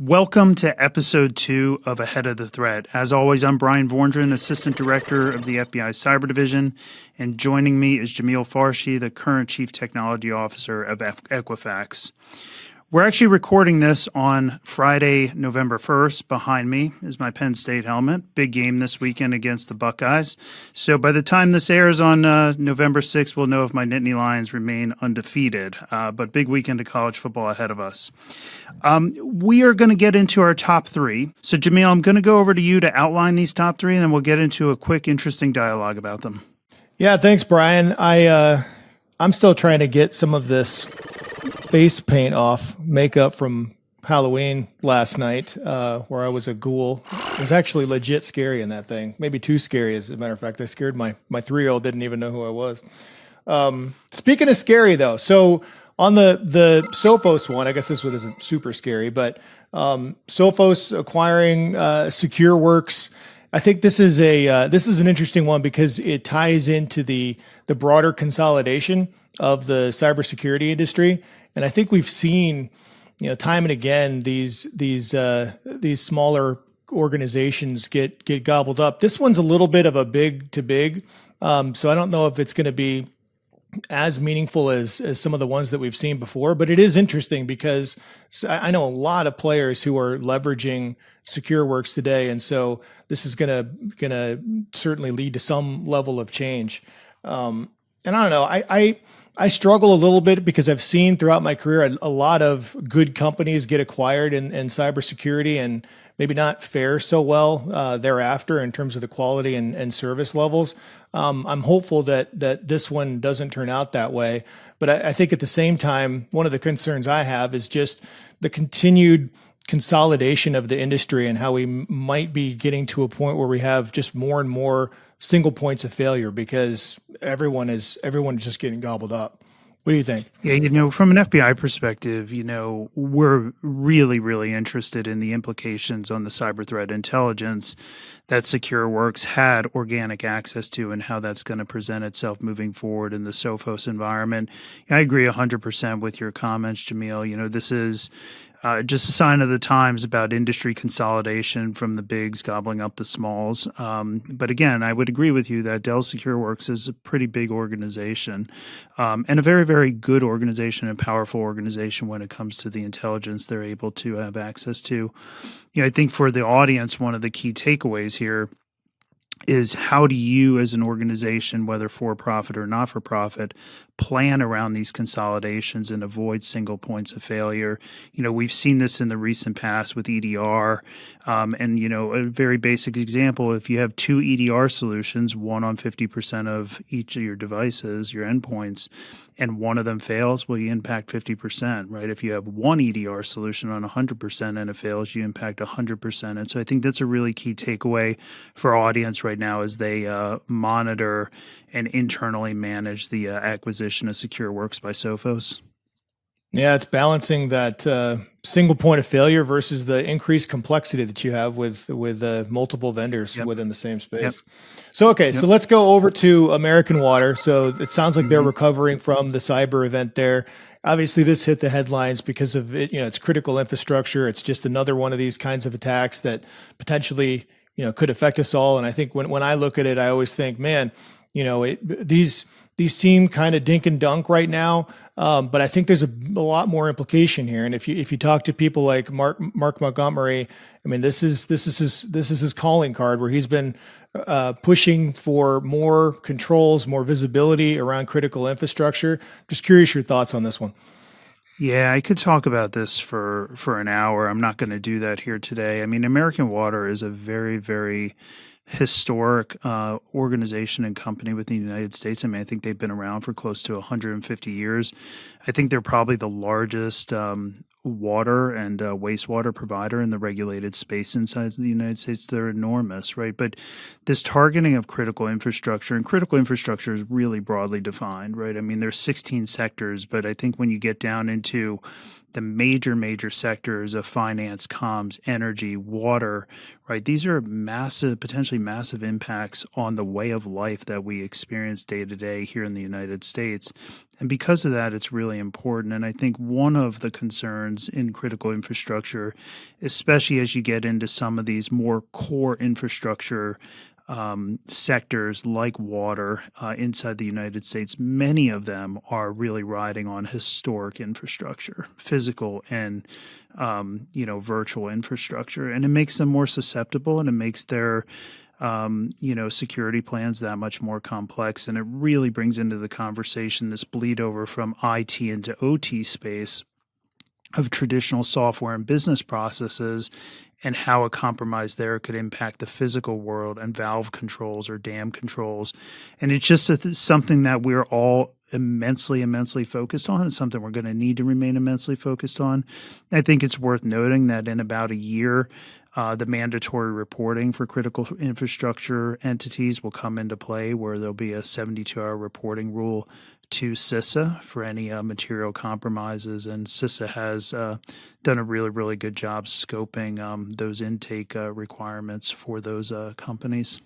Welcome to episode 2 of Ahead of the Threat. As always, I'm Bryan Vorndran, Assistant Director of the FBI Cyber Division, and joining me is Jamil Farshchi, the current Chief Technology Officer of Equifax. We're actually recording this on Friday, November 1st. Behind me is my Penn State helmet. Big game this weekend against the Buckeyes. So by the time this airs on November 6th, we'll know if my Nittany Lions remain undefeated. But big weekend of college football ahead of us. We are going to get into our top 3. So Jamil, I'm going to go over to you to outline these top 3, and then we'll get into a quick, interesting dialogue about them. Yeah, thanks, Bryan. I'm still trying to get some of this face paint off, makeup from Halloween last night, where I was a ghoul. It was actually legit scary in that thing. Maybe too scary, as a matter of fact. I scared my 3-year-old, didn't even know who I was. Speaking of scary, though, so on the Sophos one, I guess this one isn't super scary, but Sophos acquiring Secureworks. I think this is an interesting one because it ties into the broader consolidation of the cybersecurity industry. And I think we've seen, time and again, these smaller organizations get gobbled up. This one's a little bit of a big to big. So I don't know if it's going to be as meaningful as some of the ones that we've seen before, but it is interesting because I know a lot of players who are leveraging Secureworks today. And so this is going to certainly lead to some level of change. And I don't know, I struggle a little bit because I've seen throughout my career a lot of good companies get acquired in cybersecurity and maybe not fare so well thereafter in terms of the quality and service levels. I'm hopeful that this one doesn't turn out that way. But I think at the same time, one of the concerns I have is just the continued consolidation of the industry and how we might be getting to a point where we have just more and more single points of failure because everyone is just getting gobbled up. What do you think? Yeah, from an FBI perspective, we're really, really interested in the implications on the cyber threat intelligence that Secureworks had organic access to and how that's going to present itself moving forward in the Sophos environment. I agree 100% with your comments, Jamil. This is just a sign of the times about industry consolidation from the bigs gobbling up the smalls. But again, I would agree with you that Dell Secureworks is a pretty big organization and a very, very good organization and powerful organization when it comes to the intelligence they're able to have access to. I think for the audience, one of the key takeaways here is how do you as an organization, whether for-profit or not-for-profit, plan around these consolidations and avoid single points of failure. We've seen this in the recent past with EDR. And a very basic example, if you have 2 EDR solutions, one on 50% of each of your devices, your endpoints, and one of them fails, well, you impact 50%, right? If you have one EDR solution on 100% and it fails, you impact 100%. And so I think that's a really key takeaway for our audience right now as they monitor and internally manage the acquisition of Secureworks by Sophos. Yeah, it's balancing that single point of failure versus the increased complexity that you have with multiple vendors within the same space. Yep. So, okay, so let's go over to American Water. So it sounds like they're recovering from the cyber event there. Obviously, this hit the headlines because of it. It's critical infrastructure. It's just another one of these kinds of attacks that potentially, could affect us all. And I think when I look at it, I always think, man, these seem kind of dink and dunk right now, but I think there's a lot more implication here. And if you talk to people like Mark Montgomery, I mean, this is his calling card where he's been pushing for more controls, more visibility around critical infrastructure. Just curious your thoughts on this one. Yeah, I could talk about this for an hour. I'm not going to do that here today. I mean, American Water is a very, very historic organization and company within the United States. I mean, I think they've been around for close to 150 years. I think they're probably the largest water and wastewater provider in the regulated space inside the United States. They're enormous, right? But this targeting of critical infrastructure, and critical infrastructure is really broadly defined, right? I mean, there's 16 sectors, but I think when you get down into the major sectors of finance, comms, energy, water, right? These are massive, potentially massive impacts on the way of life that we experience day to day here in the United States. And because of that, it's really important. And I think one of the concerns in critical infrastructure, especially as you get into some of these more core infrastructure sectors like water inside the United States, many of them are really riding on historic infrastructure, physical and virtual infrastructure, and it makes them more susceptible, and it makes their security plans that much more complex, and it really brings into the conversation this bleed over from IT into OT space of traditional software and business processes, and how a compromise there could impact the physical world and valve controls or dam controls. And it's just something that we're all immensely focused on. It's something we're going to need to remain immensely focused on. I think it's worth noting that in about a year, the mandatory reporting for critical infrastructure entities will come into play, where there'll be a 72-hour reporting rule to CISA for any material compromises. And CISA has done a really good job scoping those intake requirements for those companies.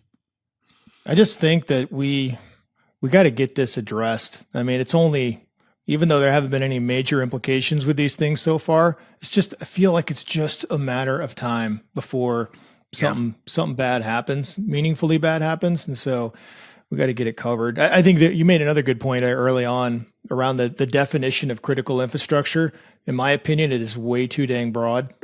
I just think that we got to get this addressed. I mean, it's only, even though there haven't been any major implications with these things so far, I feel like it's just a matter of time before something bad happens, meaningfully bad happens. And so we got to get it covered. I think that you made another good point early on around the definition of critical infrastructure. In my opinion, it is way too dang broad.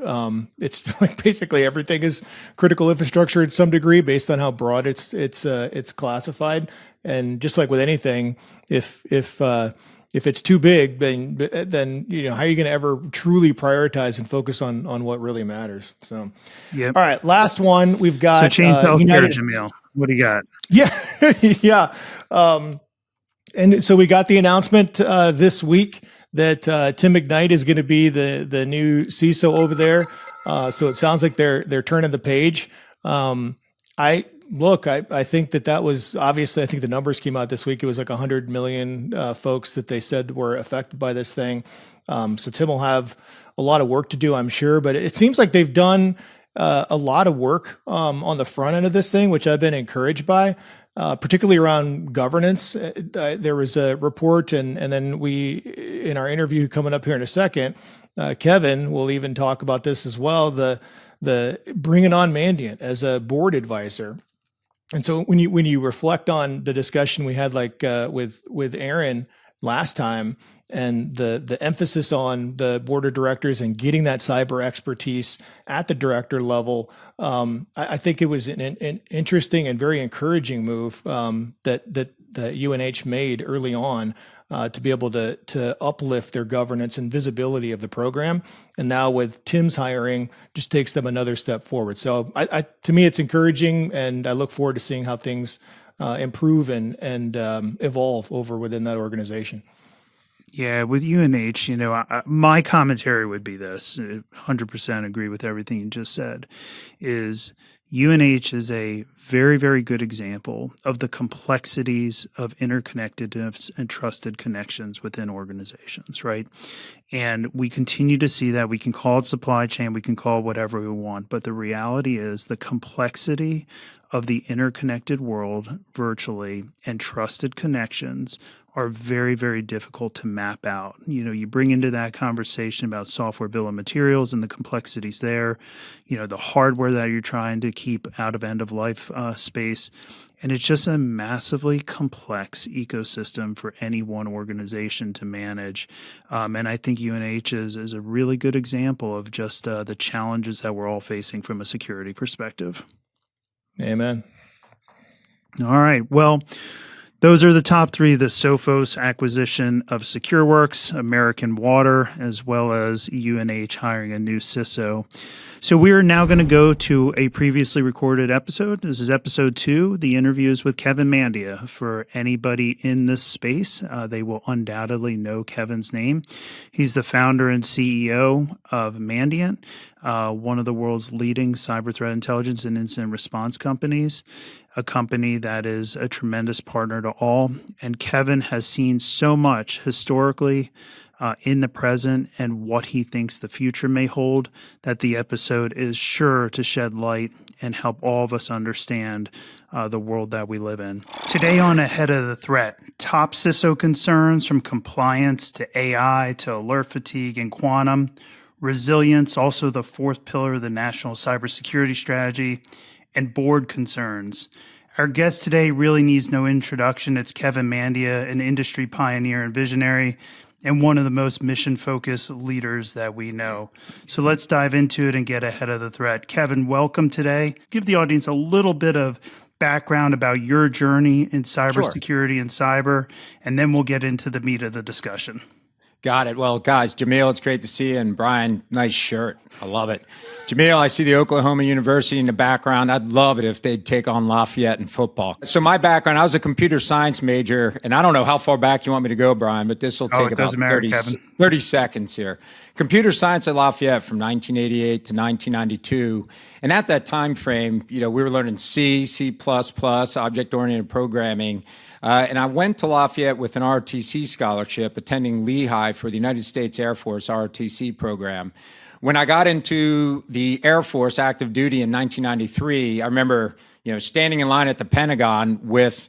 It's like basically everything is critical infrastructure at some degree based on how broad it's classified. And just like with anything, if it's too big, then how are you going to ever truly prioritize and focus on what really matters? So, yeah. All right, last one we've got. So change healthcare, Jamil. What do you got? Yeah, yeah. And so we got the announcement this week that Tim McKnight is going to be the new CISO over there. So it sounds like they're turning the page. I think that was obviously, I think the numbers came out this week. It was like 100 million folks that they said were affected by this thing. So Tim will have a lot of work to do, I'm sure, but it seems like they've done a lot of work on the front end of this thing, which I've been encouraged by, particularly around governance. There was a report, and then in our interview coming up here in a second, Kevin will even talk about this as well, the bringing on Mandiant as a board advisor. And so when you reflect on the discussion we had with Aaron last time, and the emphasis on the board of directors and getting that cyber expertise at the director level, I think it was an interesting and very encouraging move that UNH made early on to be able to uplift their governance and visibility of the program. And now with Tim's hiring, just takes them another step forward. So to me, it's encouraging, and I look forward to seeing how things improve and evolve over within that organization. Yeah, with UNH, my commentary would be this: 100% agree with everything you just said. Is UNH is a very good example of the complexities of interconnectedness and trusted connections within organizations, right? And we continue to see that. We can call it supply chain, we can call it whatever we want, but the reality is the complexity of the interconnected world virtually and trusted connections are very difficult to map out. You bring into that conversation about software bill of materials and the complexities there, the hardware that you're trying to keep out of end of life space. And it's just a massively complex ecosystem for any one organization to manage. And I think UNH is a really good example of just the challenges that we're all facing from a security perspective. Amen. All right. Well, those are the top three: the Sophos acquisition of Secureworks, American Water, as well as UNH hiring a new CISO. So we are now going to go to a previously recorded episode. This is episode 2. The interview is with Kevin Mandia. For anybody in this space, they will undoubtedly know Kevin's name. He's the founder and CEO of Mandiant, one of the world's leading cyber threat intelligence and incident response companies, a company that is a tremendous partner to all. And Kevin has seen so much historically in the present and what he thinks the future may hold, that the episode is sure to shed light and help all of us understand the world that we live in. Today on Ahead of the Threat, top CISO concerns from compliance to AI to alert fatigue and quantum, resilience, also the fourth pillar of the national cybersecurity strategy, and board concerns. Our guest today really needs no introduction. It's Kevin Mandia, an industry pioneer and visionary, and one of the most mission-focused leaders that we know. So let's dive into it and get ahead of the threat. Kevin, welcome today. Give the audience a little bit of background about your journey in cybersecurity and cyber, and then we'll get into the meat of the discussion. Got it. Well, guys, Jamil, it's great to see you. And Bryan, nice shirt. I love it. Jamil, I see the Oklahoma University in the background. I'd love it if they'd take on Lafayette in football. So my background, I was a computer science major, and I don't know how far back you want me to go, Bryan, but this will take about 30 seconds here. Computer science at Lafayette from 1988 to 1992. And at that time frame, we were learning C, C++, object-oriented programming. And I went to Lafayette with an ROTC scholarship, attending Lehigh for the United States Air Force ROTC program. When I got into the Air Force active duty in 1993, I remember, standing in line at the Pentagon with,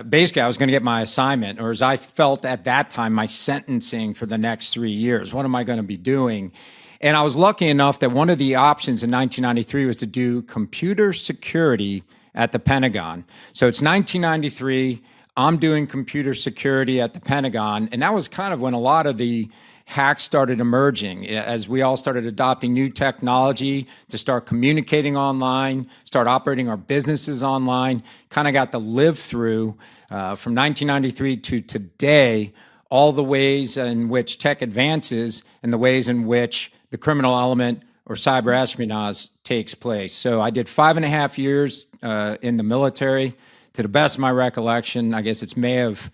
basically I was going to get my assignment, or as I felt at that time, my sentencing for the next 3 years. What am I going to be doing? And I was lucky enough that one of the options in 1993 was to do computer security at the Pentagon. So it's 1993. I'm doing computer security at the Pentagon. And that was kind of when a lot of the hacks started emerging as we all started adopting new technology to start communicating online, start operating our businesses online, kind of got to live through from 1993 to today, all the ways in which tech advances and the ways in which the criminal element or cyber espionage takes place. So I did 5.5 years in the military. To the best of my recollection, I guess it's May of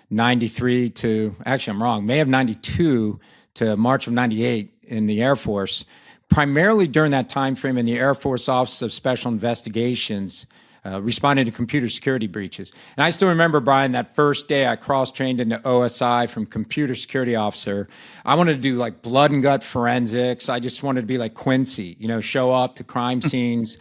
93 to, actually I'm wrong, May of 92 to March of 98 in the Air Force. Primarily during that time frame in the Air Force Office of Special Investigations, responding to computer security breaches. And I still remember, Bryan, that first day I cross-trained into OSI from computer security officer. I wanted to do like blood and gut forensics. I just wanted to be like Quincy, show up to crime scenes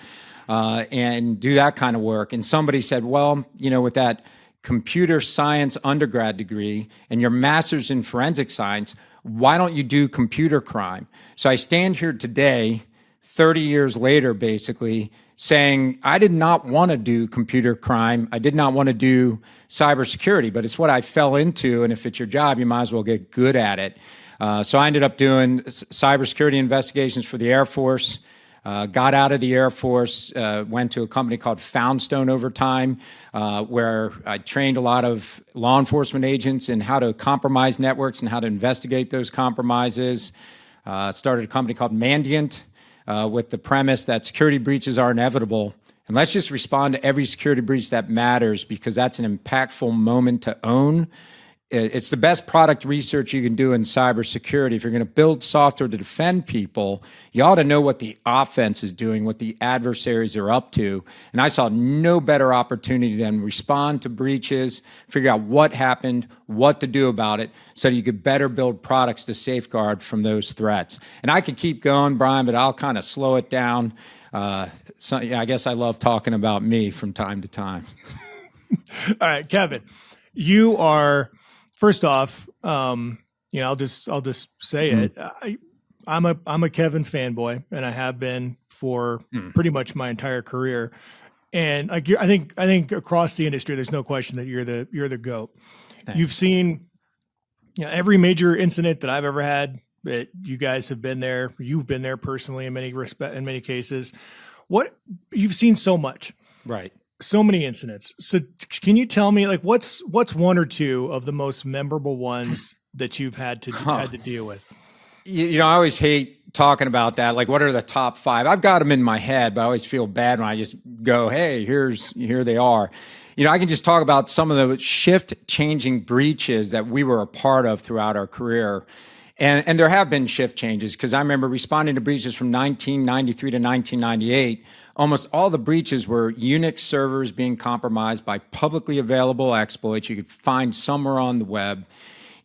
and do that kind of work. And somebody said, well, with that computer science undergrad degree and your master's in forensic science, why don't you do computer crime? So I stand here today, 30 years later, basically, saying I did not want to do computer crime. I did not want to do cybersecurity, but it's what I fell into. And if it's your job, you might as well get good at it. So I ended up doing cybersecurity investigations for the Air Force, got out of the Air Force, went to a company called Foundstone over time, where I trained a lot of law enforcement agents in how to compromise networks and how to investigate those compromises. Started a company called Mandiant, with the premise that security breaches are inevitable. And let's just respond to every security breach that matters, because that's an impactful moment to own. It's the best product research you can do in cybersecurity. If you're going to build software to defend people, you ought to know what the offense is doing, what the adversaries are up to. And I saw no better opportunity than respond to breaches, figure out what happened, what to do about it, so that you could better build products to safeguard from those threats. And I could keep going, Bryan, but I'll kind of slow it down. I guess I love talking about me from time to time. All right, Kevin, you are... First off, I'll just say it. I'm a Kevin fanboy, and I have been for pretty much my entire career. And I think across the industry, there's no question that you're the GOAT. Thanks. You've seen every major incident that I've ever had. That you guys have been there. You've been there personally in many cases. You've seen so much, right? So many incidents. So can you tell me, like, what's one or two of the most memorable ones that you've had to deal with? I always hate talking about that. Like, what are the top 5? I've got them in my head, but I always feel bad when I just go, hey, here they are. I can just talk about some of the shift-changing breaches that we were a part of throughout our career. And there have been shift changes, because I remember responding to breaches from 1993 to 1998. Almost all the breaches were Unix servers being compromised by publicly available exploits you could find somewhere on the web.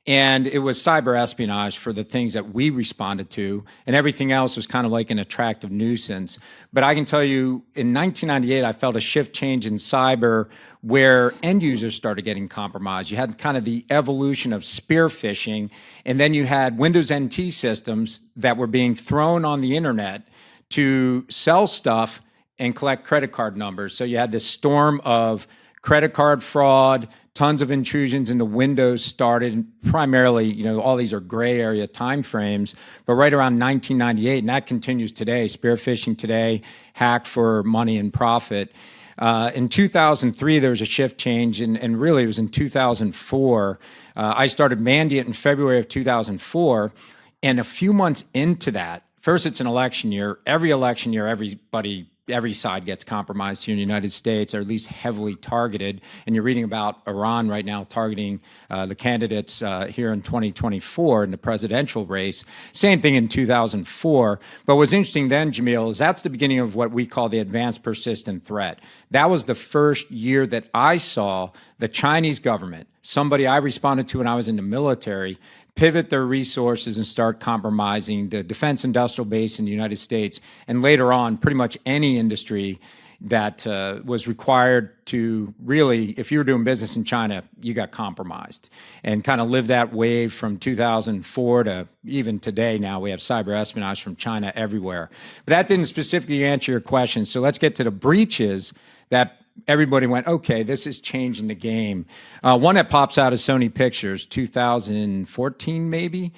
And it was cyber espionage for the things that we responded to, and everything else was kind of like an attractive nuisance. But I can tell you, in 1998, I felt a shift change in cyber where end users started getting compromised. You had kind of the evolution of spear phishing, and then you had Windows NT systems that were being thrown on the internet to sell stuff and collect credit card numbers. So you had this storm of credit card fraud, tons of intrusions into Windows started primarily, all these are gray area timeframes, but right around 1998, and that continues today, spear phishing today, hack for money and profit. In 2003, there was a shift change, and really it was in 2004. I started Mandiant in February of 2004, and a few months into that, first it's an election year. Every election year, every side gets compromised here in the United States, or at least heavily targeted. And you're reading about Iran right now targeting the candidates here in 2024 in the presidential race. Same thing in 2004. But what's interesting then, Jamil, is that's the beginning of what we call the advanced persistent threat. That was the first year that I saw the Chinese government, somebody I responded to when I was in the military, pivot their resources and start compromising the defense industrial base in the United States, and later on, pretty much any industry that was required to really, if you were doing business in China, you got compromised, and kind of lived that wave from 2004 to even today. Now we have cyber espionage from China everywhere. But that didn't specifically answer your question. So let's get to the breaches that everybody went, okay, this is changing the game. One that pops out is Sony Pictures, 2014 maybe.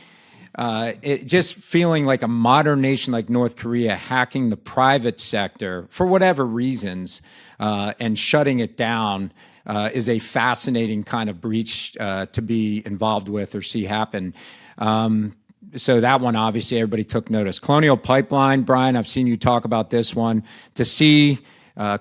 It just feeling like a modern nation like North Korea hacking the private sector for whatever reasons and shutting it down is a fascinating kind of breach to be involved with or see happen. So that one, obviously, everybody took notice. Colonial Pipeline, Bryan, I've seen you talk about this one. To see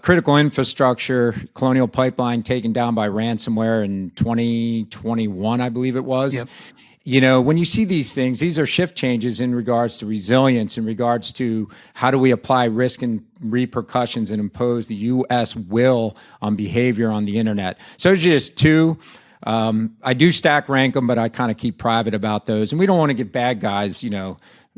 critical infrastructure, Colonial Pipeline taken down by ransomware in 2021, I believe it was. Yep. When you see these things, these are shift changes in regards to resilience, in regards to how do we apply risk and repercussions and impose the U.S. will on behavior on the internet. So there's just two. I do stack rank them, but I kind of keep private about those. And we don't want to give bad guys, a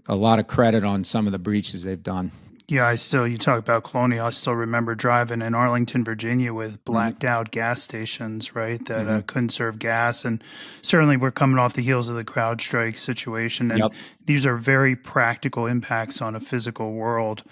lot of credit on some of the breaches they've done. Yeah, you talk about Colonial. I still remember driving in Arlington, Virginia with blacked out gas stations, right, that couldn't serve gas. And certainly we're coming off the heels of the CrowdStrike situation. And these are very practical impacts on a physical world.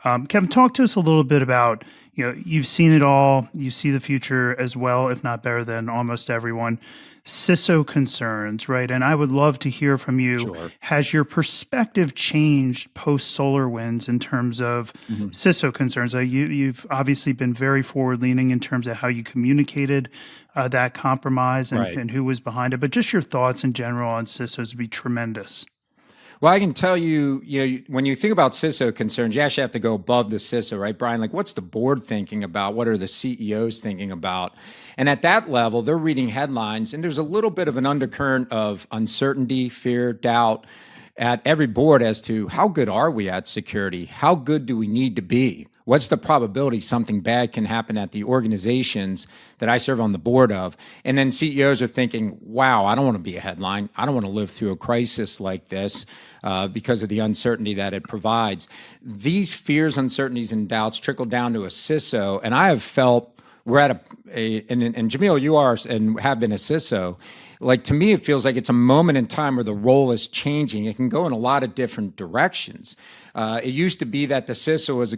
Kevin, talk to us a little bit about, you've seen it all. You see the future as well, if not better than almost everyone. CISO concerns, right? And I would love to hear from you. Sure. Has your perspective changed post-SolarWinds in terms of CISO concerns? You've obviously been very forward-leaning in terms of how you communicated that compromise and who was behind it. But just your thoughts in general on CISOs would be tremendous. Well, I can tell you, when you think about CISO concerns, you actually have to go above the CISO, right, Bryan? Like, what's the board thinking about? What are the CEOs thinking about? And at that level, they're reading headlines, and there's a little bit of an undercurrent of uncertainty, fear, doubt at every board as to how good are we at security? How good do we need to be? What's the probability something bad can happen at the organizations that I serve on the board of? And then CEOs are thinking, wow, I don't want to be a headline. I don't want to live through a crisis like this because of the uncertainty that it provides. These fears, uncertainties, and doubts trickle down to a CISO. And I have felt we're at and Jamil, you are and have been a CISO. Like, to me, it feels like it's a moment in time where the role is changing. It can go in a lot of different directions. It used to be that the CISO was,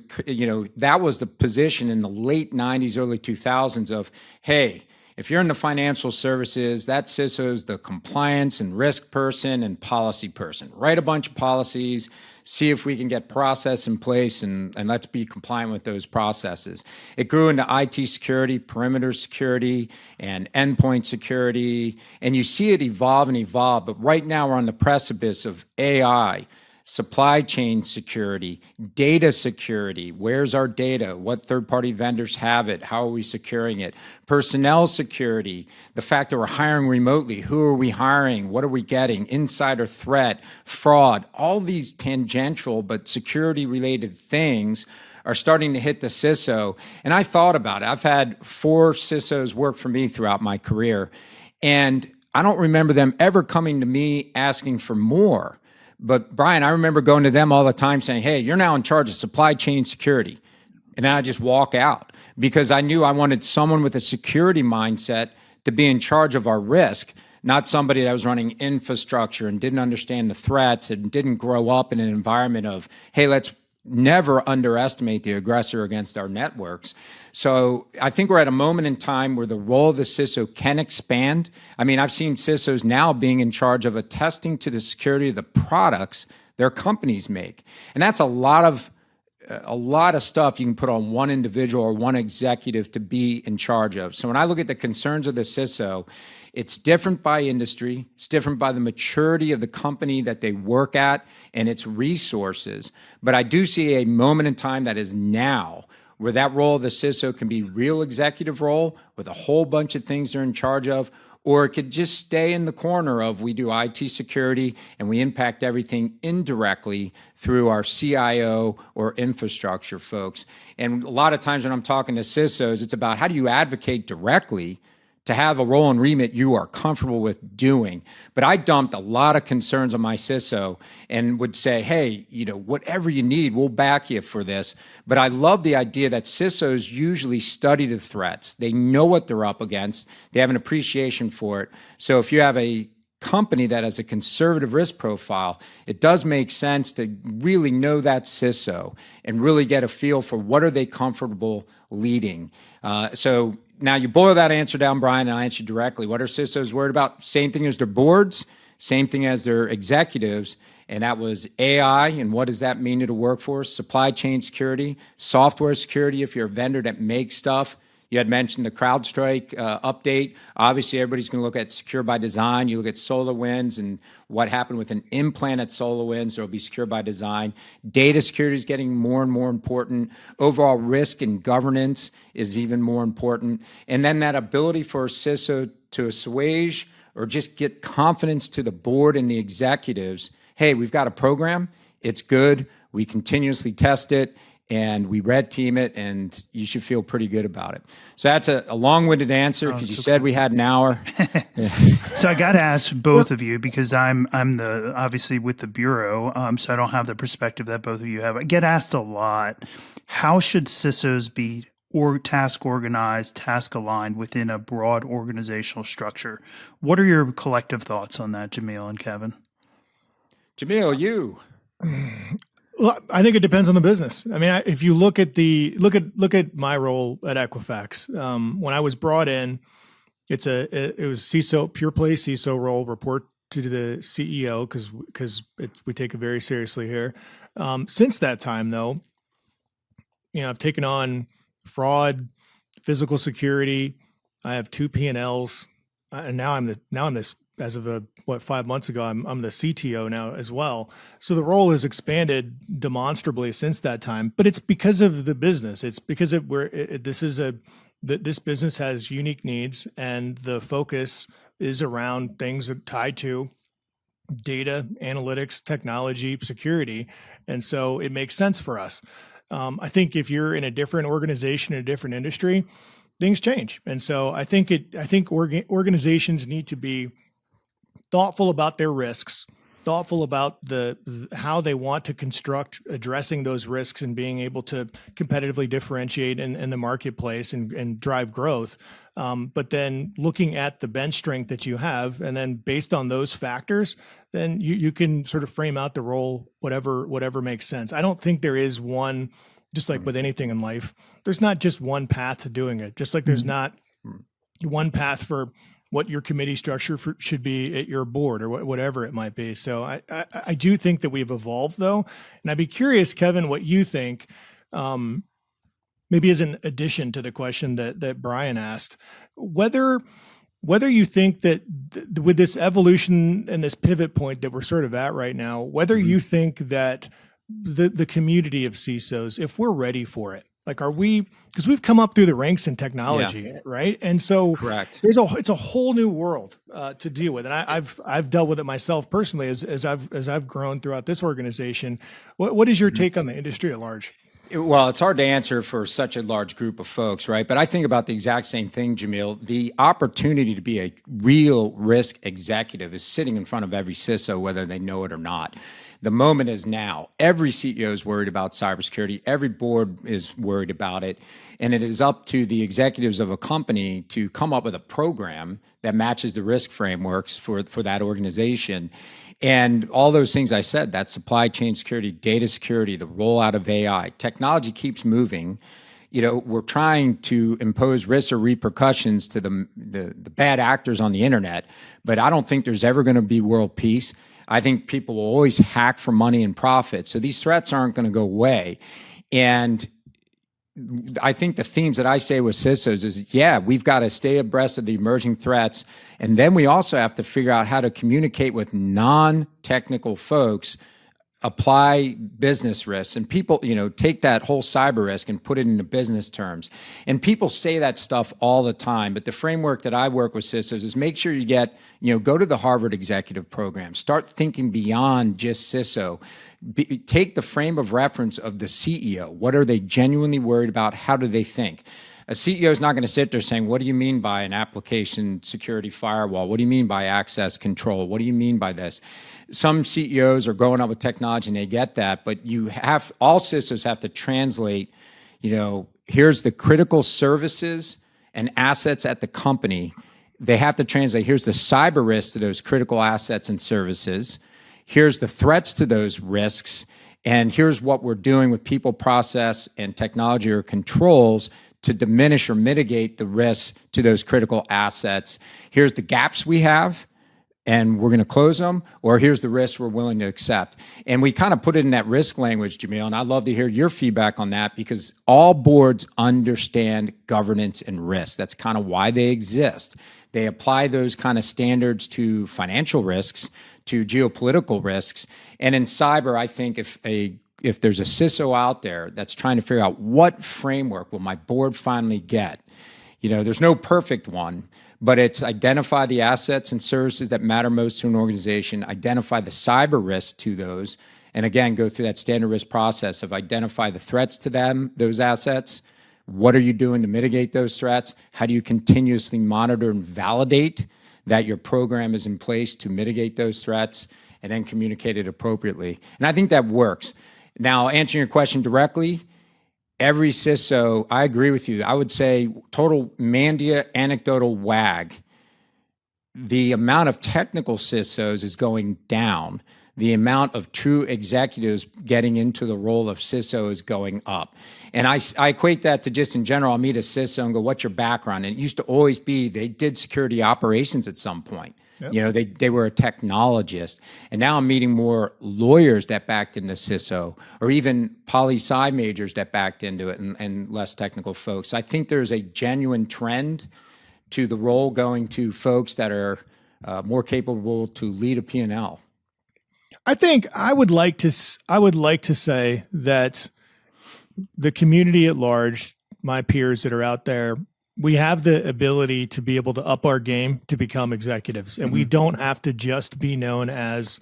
that was the position in the late 90s, early 2000s of, hey, if you're in the financial services, that CISO is the compliance and risk person and policy person. Write a bunch of policies, see if we can get process in place, and let's be compliant with those processes. It grew into IT security, perimeter security, and endpoint security, and you see it evolve and evolve. But right now we're on the precipice of AI, supply chain security, data security. Where's our data? What third-party vendors have it? How are we securing it? Personnel security, the fact that we're hiring remotely. Who are we hiring? What are we getting? Insider threat, fraud, all these tangential but security-related things are starting to hit the CISO. And I thought about it. I've had 4 CISOs work for me throughout my career. And I don't remember them ever coming to me asking for more. But Bryan, I remember going to them all the time saying, hey, you're now in charge of supply chain security. And then I just walk out because I knew I wanted someone with a security mindset to be in charge of our risk, not somebody that was running infrastructure and didn't understand the threats and didn't grow up in an environment of, hey, let's never underestimate the aggressor against our networks. So I think we're at a moment in time where the role of the CISO can expand. I mean, I've seen CISOs now being in charge of attesting to the security of the products their companies make. And that's a lot of stuff you can put on one individual or one executive to be in charge of. So when I look at the concerns of the CISO, it's different by industry. It's different by the maturity of the company that they work at and its resources. But I do see a moment in time that is now where that role of the CISO can be real executive role with a whole bunch of things they're in charge of, or it could just stay in the corner of we do IT security and we impact everything indirectly through our CIO or infrastructure folks. And a lot of times when I'm talking to CISOs, it's about how do you advocate directly to have a role and remit you are comfortable with doing. But I dumped a lot of concerns on my CISO and would say, hey, whatever you need, we'll back you for this. But I love the idea that CISOs usually study the threats. They know what they're up against. They have an appreciation for it. So if you have a company that has a conservative risk profile, it does make sense to really know that CISO and really get a feel for what are they comfortable leading. So now you boil that answer down, Bryan, and I answer directly. What are CISOs worried about? Same thing as their boards, same thing as their executives, and that was AI, and what does that mean to the workforce? Supply chain security, software security if you're a vendor that makes stuff. You had mentioned the CrowdStrike update. Obviously, everybody's going to look at secure by design. You look at SolarWinds and what happened with an implant at SolarWinds. There will be secure by design. Data security is getting more and more important. Overall risk and governance is even more important. And then that ability for a CISO to assuage or just get confidence to the board and the executives. Hey, we've got a program. It's good. We continuously test it. And we red team it, and you should feel pretty good about it. So that's a long-winded answer because you said we had an hour. So I got to ask both of you because I'm obviously with the bureau, so I don't have the perspective that both of you have. I get asked a lot, how should CISOs be task organized, task aligned within a broad organizational structure? What are your collective thoughts on that, Jamil and Kevin? Jamil, you. Well, I think it depends on the business. I mean, if you look at my role at Equifax, when I was brought in, it was CISO, pure play CISO role, report to the CEO because we take it very seriously here. Since that time, though, I've taken on fraud, physical security. I have 2 P&Ls, and now I'm this. As of 5 months ago, I'm the CTO now as well. So the role has expanded demonstrably since that time. But it's because of the business. It's because this business has unique needs, and the focus is around things that tied to data, analytics, technology, security, and so it makes sense for us. I think if you're in a different organization, in a different industry, things change, and so I think organizations need to be thoughtful about their risks, thoughtful about how they want to construct addressing those risks and being able to competitively differentiate in the marketplace and drive growth. But then looking at the bench strength that you have, and then based on those factors, then you can sort of frame out the role, whatever makes sense. I don't think there is one, just like with anything in life, there's not just one path to doing it. Just like there's not one path for what your committee structure should be at your board or whatever it might be. So I do think that we've evolved, though. And I'd be curious, Kevin, what you think, maybe as an addition to the question that Bryan asked, whether you think that with this evolution and this pivot point that we're sort of at right now, whether you think that the community of CISOs, if we're ready for it. Like, are we, because we've come up through the ranks in technology, right? And so Correct. It's a whole new world to deal with. And I've dealt with it myself personally as I've grown throughout this organization. What is your take on the industry at large? Well, it's hard to answer for such a large group of folks, right? But I think about the exact same thing, Jamil. The opportunity to be a real risk executive is sitting in front of every CISO, whether they know it or not. The moment is now. Every CEO is worried about cybersecurity. Every board is worried about it. And it is up to the executives of a company to come up with a program that matches the risk frameworks for that organization. And all those things I said, that supply chain security, data security, the rollout of AI, technology keeps moving. We're trying to impose risks or repercussions to the bad actors on the internet, but I don't think there's ever going to be world peace. I think people will always hack for money and profit. So these threats aren't going to go away. And I think the themes that I say with CISOs is, yeah, we've got to stay abreast of the emerging threats. And then we also have to figure out how to communicate with non-technical folks, apply business risks, and people, take that whole cyber risk and put it into business terms. And people say that stuff all the time, but the framework that I work with CISOs is make sure you go to the Harvard Executive Program, start thinking beyond just CISO. Take the frame of reference of the CEO. What are they genuinely worried about? How do they think? A CEO is not going to sit there saying, what do you mean by an application security firewall? What do you mean by access control? What do you mean by this? Some CEOs are growing up with technology and they get that, but all CISOs have to translate, here's the critical services and assets at the company. They have to translate, here's the cyber risk to those critical assets and services. Here's the threats to those risks, and here's what we're doing with people, process, and technology or controls to diminish or mitigate the risks to those critical assets. Here's the gaps we have, and we're going to close them, or here's the risks we're willing to accept. And we kind of put it in that risk language, Jamil, and I'd love to hear your feedback on that because all boards understand governance and risk. That's kind of why they exist. They apply those kind of standards to financial risks, to geopolitical risks. And in cyber, I think if there's a CISO out there that's trying to figure out what framework will my board finally get, there's no perfect one, but it's identify the assets and services that matter most to an organization, identify the cyber risks to those, and again, go through that standard risk process of identify the threats to those assets. What are you doing to mitigate those threats? How do you continuously monitor and validate that your program is in place to mitigate those threats, and then communicate it appropriately? And I think that works. Now, answering your question directly, every CISO, I agree with you. I would say total Mandia anecdotal wag, the amount of technical CISOs is going down. The amount of true executives getting into the role of CISO is going up. And I equate that to just in general, I'll meet a CISO and go, what's your background? And it used to always be they did security operations at some point. Yep. They were a technologist. And now I'm meeting more lawyers that backed into CISO, or even poli-sci majors that backed into it, and less technical folks. I think there's a genuine trend to the role going to folks that are more capable to lead a P&L. I think I would like to say that the community at large, my peers that are out there, we have the ability to be able to up our game to become executives, and we don't have to just be known as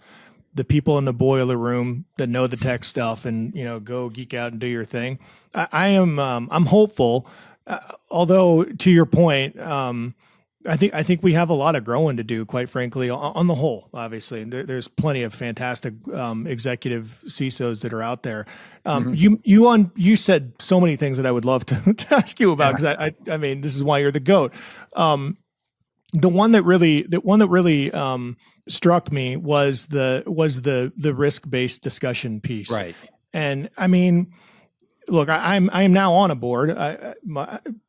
the people in the boiler room that know the tech stuff and go geek out and do your thing. I'm hopeful, although to your point, I think we have a lot of growing to do, quite frankly, on the whole. Obviously, there's plenty of fantastic executive CISOs that are out there. You said so many things that I would love to ask you about, because I mean, this is why you're the GOAT. The one that really struck me was the risk-based discussion piece. Right. And I mean, look, I am now on a board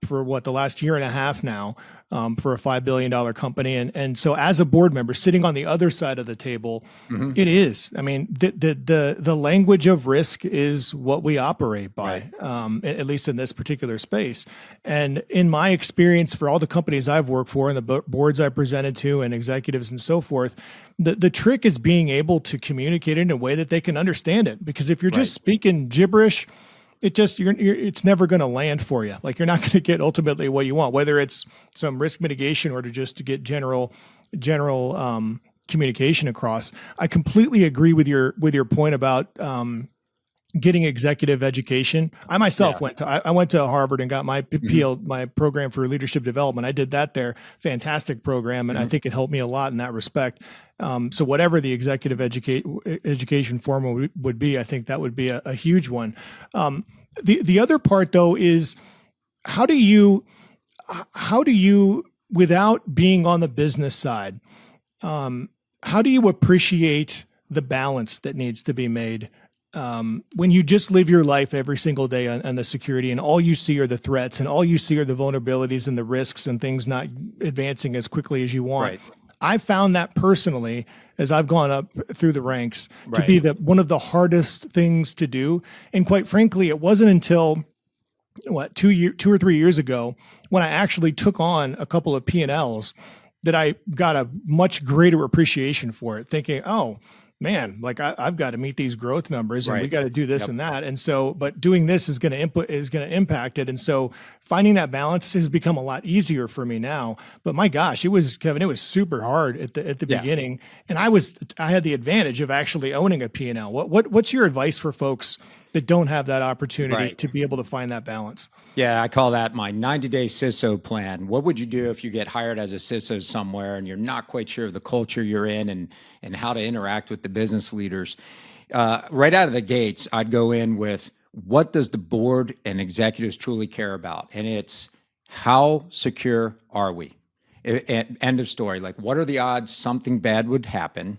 for the last year and a half now, for a $5 billion company. And so as a board member sitting on the other side of the table, it is, I mean, the language of risk is what we operate by, right. At least in this particular space. And in my experience for all the companies I've worked for and the boards I presented to and executives and so forth, the trick is being able to communicate it in a way that they can understand it. Because if you're just speaking gibberish, it's never going to land for you. Like, you're not going to get ultimately what you want, whether it's some risk mitigation or to get general communication across. I completely agree with your point about getting executive education. I myself I went to Harvard and got my my program for leadership development. I did that there. Fantastic program. And I think it helped me a lot in that respect. So whatever the executive education form would be, I think that would be a huge one. The other part though is how do you, without being on the business side, how do you appreciate the balance that needs to be made when you just live your life every single day on the security, and all you see are the threats, and all you see are the vulnerabilities and the risks and things not advancing as quickly as you want? Right. I found that personally, as I've gone up through the ranks, to be one of the hardest things to do. And quite frankly, it wasn't until 2 or 3 years ago when I actually took on a couple of P&Ls that I got a much greater appreciation for it, thinking, oh man, like I've got to meet these growth numbers, and we got to do this and that. And so, but doing this is going to impact it. And so finding that balance has become a lot easier for me now. But my gosh, Kevin, it was super hard at the beginning. And I had the advantage of actually owning a P&L. What's your advice for folks that don't have that opportunity to be able to find that balance? Yeah, I call that my 90-day CISO plan. What would you do if you get hired as a CISO somewhere and you're not quite sure of the culture you're in and how to interact with the business leaders? Right out of the gates, I'd go in with, what does the board and executives truly care about? And it's, how secure are we? End of story. Like, what are the odds something bad would happen?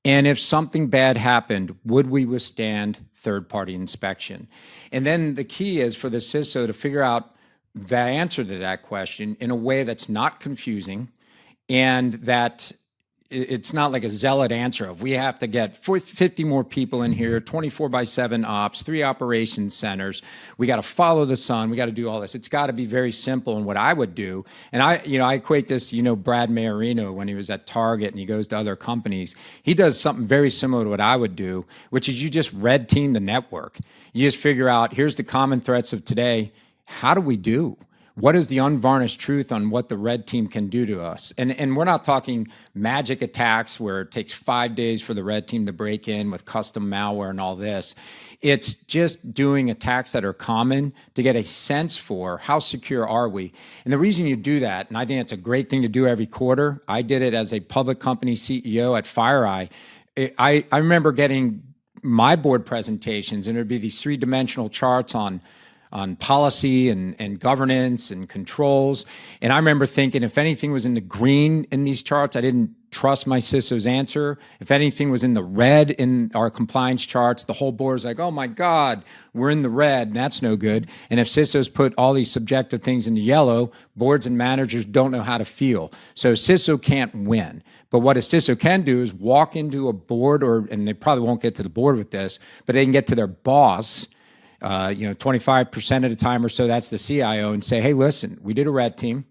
And if something bad happened, would we withstand third-party inspection? And then the key is for the CISO to figure out the answer to that question in a way that's not confusing, and that it's not like a zealot answer of, we have to get 50 more people in here, 24/7 ops, 3 operations centers. We got to follow the sun. We got to do all this. It's got to be very simple. And what I would do, and I equate this, Brad Mayorino, when he was at Target and he goes to other companies, he does something very similar to what I would do, which is you just red team the network. You just figure out, here's the common threats of today. How do we do? What is the unvarnished truth on what the red team can do to us? And we're not talking magic attacks where it takes 5 days for the red team to break in with custom malware and all this. It's just doing attacks that are common to get a sense for how secure are we. And the reason you do that, and I think it's a great thing to do every quarter, I did it as a public company CEO at FireEye. I remember getting my board presentations, and it would be these 3-dimensional charts on policy and governance and controls. And I remember thinking, if anything was in the green in these charts, I didn't trust my CISO's answer. If anything was in the red in our compliance charts, the whole board is like, oh my God, we're in the red, and that's no good. And if CISOs put all these subjective things in the yellow, boards and managers don't know how to feel. So CISO can't win. But what a CISO can do is walk into a board, and they probably won't get to the board with this, but they can get to their boss, 25% of the time or so, that's the CIO, and say, hey, listen, we did a red team.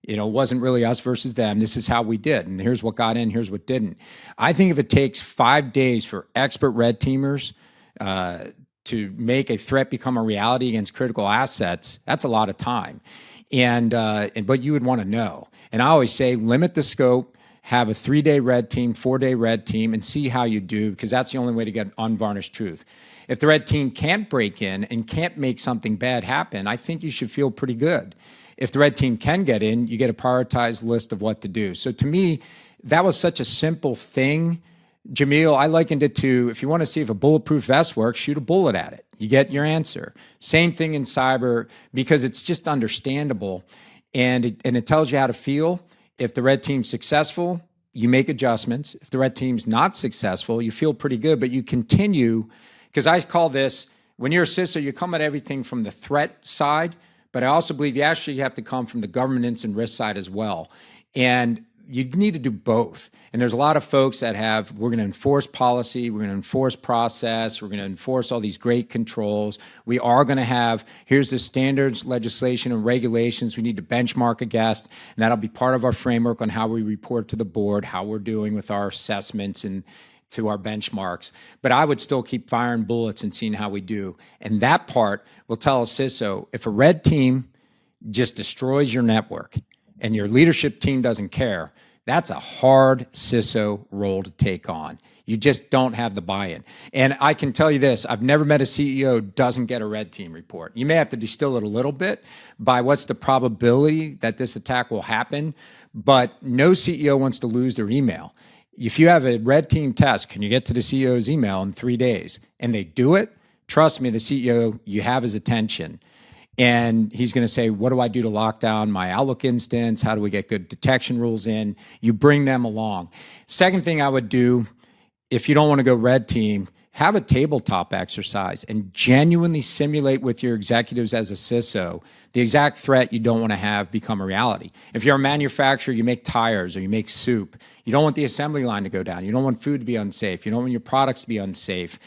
It wasn't really us versus them. This is how we did. And here's what got in, here's what didn't. I think if it takes 5 days for expert red teamers to make a threat become a reality against critical assets, that's a lot of time. But you would want to know. And I always say, limit the scope, have a 3-day red team, 4-day red team, and see how you do, because that's the only way to get unvarnished truth. If the red team can't break in and can't make something bad happen, I think you should feel pretty good. If the red team can get in, you get a prioritized list of what to do. So to me, that was such a simple thing. Jamil, I likened it to, if you want to see if a bulletproof vest works, shoot a bullet at it. You get your answer. Same thing in cyber, because it's just understandable, and it tells you how to feel. If the red team's successful, you make adjustments. If the red team's not successful, you feel pretty good, but you continue. Because I call this, when you're a CISO, you come at everything from the threat side, but I also believe you actually have to come from the governance and risk side as well. And you need to do both. And there's a lot of folks that we're going to enforce policy, we're going to enforce process, we're going to enforce all these great controls. We are going to have, here's the standards, legislation, and regulations we need to benchmark against, and that'll be part of our framework on how we report to the board, how we're doing with our assessments and to our benchmarks. But I would still keep firing bullets and seeing how we do. And that part will tell a CISO, if a red team just destroys your network and your leadership team doesn't care, That's a hard CISO role to take on. You just don't have the buy-in. And I can tell you this, I've never met a CEO who doesn't get a red team report. You may have to distill it a little bit by what's the probability that this attack will happen, but no CEO wants to lose their email. If you have a red team test, can you get to the CEO's email in 3 days? And they do it, trust me, the CEO, you have his attention. And he's going to say, what do I do to lock down my Outlook instance? How do we get good detection rules in? You bring them along. Second thing I would do, if you don't want to go red team, have a tabletop exercise and genuinely simulate with your executives as a CISO the exact threat you don't want to have become a reality. If you're a manufacturer, you make tires or you make soup, you don't want the assembly line to go down. You don't want food to be unsafe. You don't want your products to be unsafe.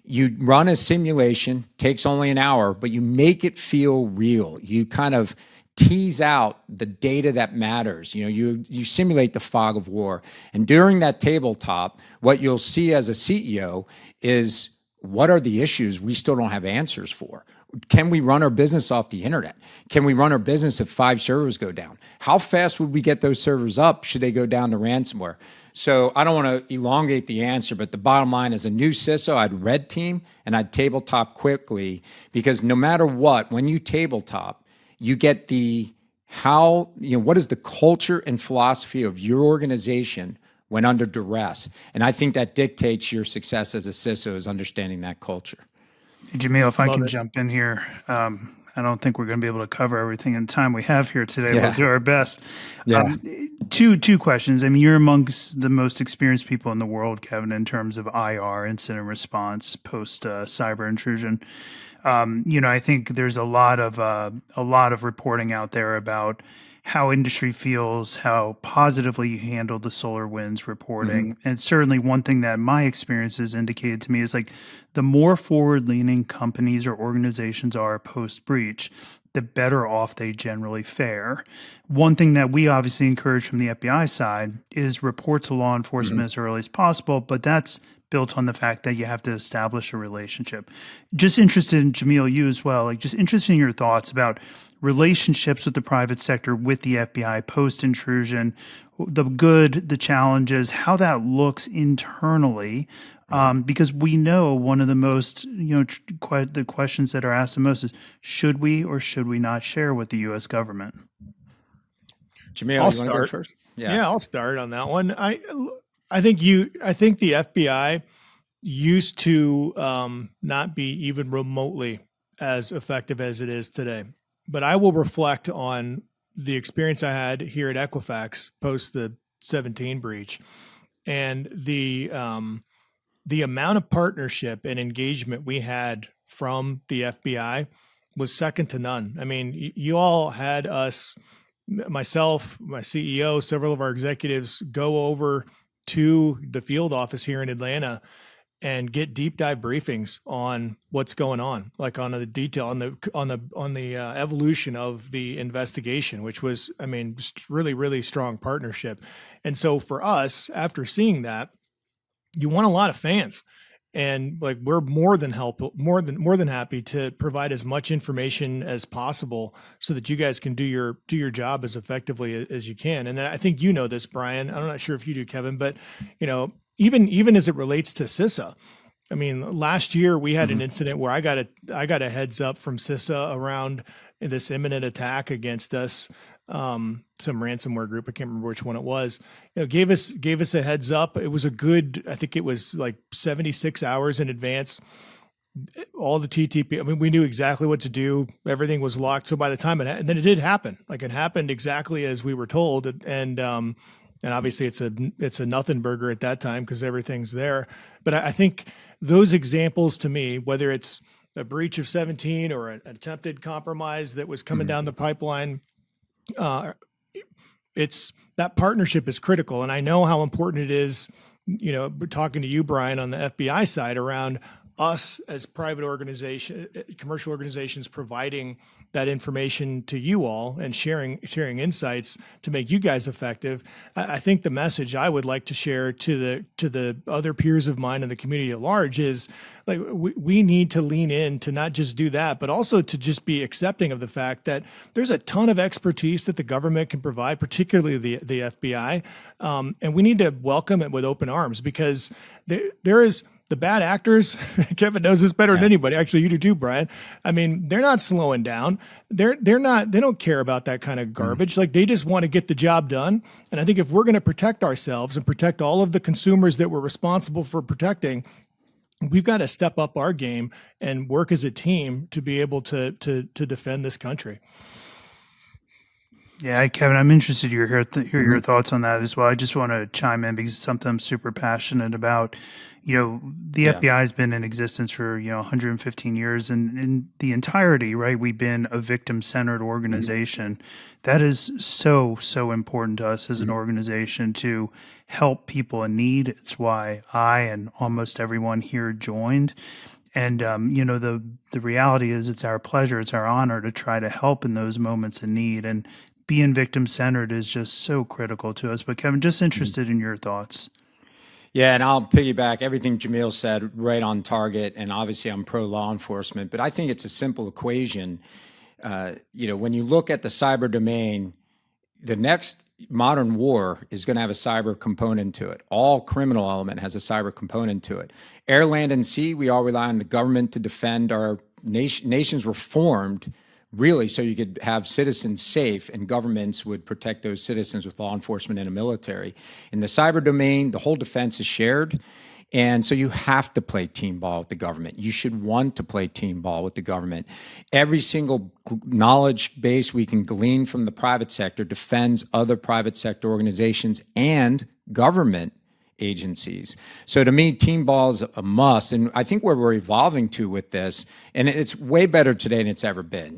You run a simulation, takes only an hour, but you make it feel real. You kind of tease out the data that matters. You simulate the fog of war. And during that tabletop, what you'll see as a CEO is, what are the issues we still don't have answers for? Can we run our business off the internet? Can we run our business if 5 servers go down? How fast would we get those servers up should they go down to ransomware? So I don't want to elongate the answer, but the bottom line is, a new CISO, I'd red team and I'd tabletop quickly, because no matter what, when you tabletop, you get what is the culture and philosophy of your organization when under duress. And I think that dictates your success as a CISO, is understanding that culture. Jamil, if I can jump in here, I don't think we're going to be able to cover everything in the time we have here today. Yeah. We'll do our best. Yeah. Two questions. I mean, you're amongst the most experienced people in the world, Kevin, in terms of IR, incident response, post cyber intrusion. I think there's a lot of reporting out there about how industry feels, how positively you handled the SolarWinds reporting. Mm-hmm. And certainly one thing that my experience has indicated to me is, like, the more forward-leaning companies or organizations are post-breach, the better off they generally fare. One thing that we obviously encourage from the FBI side is report to law enforcement as early as possible, but that's built on the fact that you have to establish a relationship. Just interested in, Jamil, you as well, like, just interested in your thoughts about relationships with the private sector, with the FBI post-intrusion, the good, the challenges, how that looks internally. Because we know one of the most, the questions that are asked the most is, should we or should we not share with the U.S. government? Jamil, I'll you want to go first? Yeah, I'll start on that one. I think the FBI used to not be even remotely as effective as it is today. But I will reflect on the experience I had here at Equifax post the 17 breach, and the amount of partnership and engagement we had from the FBI was second to none. I mean, you all had us, myself, my CEO, several of our executives, go over to the field office here in Atlanta and get deep dive briefings on what's going on, like on the detail, on the evolution of the investigation, which was, I mean, just really, really strong partnership. And so for us, after seeing that, you want a lot of fans, and like, we're more than happy to provide as much information as possible so that you guys can do your job as effectively as you can. And I think this, Bryan. I'm not sure if you do, Kevin, but even as it relates to CISA, I mean, last year we had an incident where I got a heads up from CISA around this imminent attack against us. Some ransomware group, I can't remember which one it was, gave us a heads up. It was I think it was like 76 hours in advance. All the TTP, I mean, we knew exactly what to do. Everything was locked. So by the time and then it did happen, like, it happened exactly as we were told. And obviously it's a nothing burger at that time because everything's there. But I think those examples, to me, whether it's a breach of 17 or an attempted compromise that was coming down the pipeline, it's that partnership is critical. And I know how important it is, talking to you, Bryan, on the FBI side, around us as private organization, commercial organizations, providing that information to you all and sharing insights to make you guys effective. I think the message I would like to share to the other peers of mine in the community at large is, like, we need to lean in to not just do that, but also to just be accepting of the fact that there's a ton of expertise that the government can provide, particularly the FBI, and we need to welcome it with open arms, because there is the bad actors. Kevin knows this better than anybody. Actually, you do too, Brian. I mean, they're not slowing down. They don't care about that kind of garbage. Like, they just want to get the job done. And I think if we're going to protect ourselves and protect all of the consumers that we're responsible for protecting, we've got to step up our game and work as a team to be able to defend this country. Yeah, Kevin, I'm interested to hear your thoughts on that as well. I just want to chime in because it's something I'm super passionate about. The FBI has been in existence for 115 years, and in the entirety, right, we've been a victim-centered organization. That is so important to us as an organization to help people in need. It's why I and almost everyone here joined. And the reality is, it's our pleasure, it's our honor to try to help in those moments of need. And being victim-centered is just so critical to us. But Kevin, just interested in your thoughts. Yeah, and I'll piggyback everything Jamil said, right on target. And obviously, I'm pro law enforcement, but I think it's a simple equation. When you look at the cyber domain, the next modern war is going to have a cyber component to it. All criminal element has a cyber component to it. Air, land, and sea, we all rely on the government to defend our nation. Nations were formed really so you could have citizens safe, and governments would protect those citizens with law enforcement and a military. In the cyber domain, the whole defense is shared. And so you have to play team ball with the government. You should want to play team ball with the government. Every single knowledge base we can glean from the private sector defends other private sector organizations and government agencies. So to me, team ball is a must. And I think where we're evolving to with this, and it's way better today than it's ever been.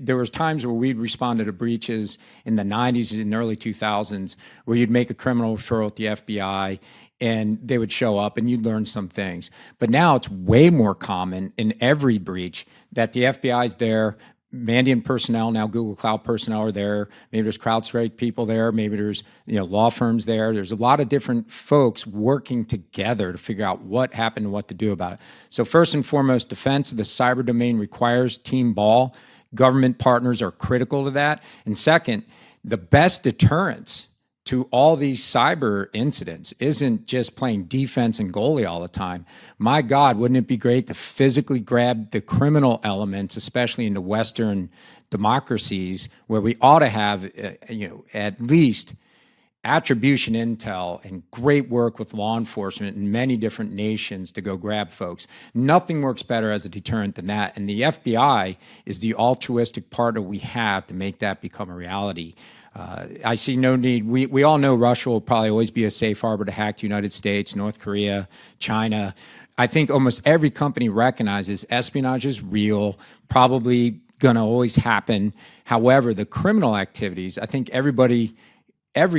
There was times where we'd responded to breaches in the 90s and early 2000s where you'd make a criminal referral at the FBI and they would show up and you'd learn some things. But now it's way more common in every breach that the FBI is there. Mandiant personnel, now Google Cloud personnel are there. Maybe there's CrowdStrike people there. Maybe there's law firms there. There's a lot of different folks working together to figure out what happened and what to do about it. So first and foremost, defense of the cyber domain requires team ball. Government partners are critical to that. And second, the best deterrence to all these cyber incidents isn't just playing defense and goalie all the time. My God, wouldn't it be great to physically grab the criminal elements, especially in the Western democracies, where we ought to have, at least attribution intel and great work with law enforcement in many different nations to go grab folks. Nothing works better as a deterrent than that. And the FBI is the altruistic partner we have to make that become a reality. I see no need. We all know Russia will probably always be a safe harbor to hack the United States, North Korea, China. I think almost every company recognizes espionage is real, probably going to always happen. However, the criminal activities, I think every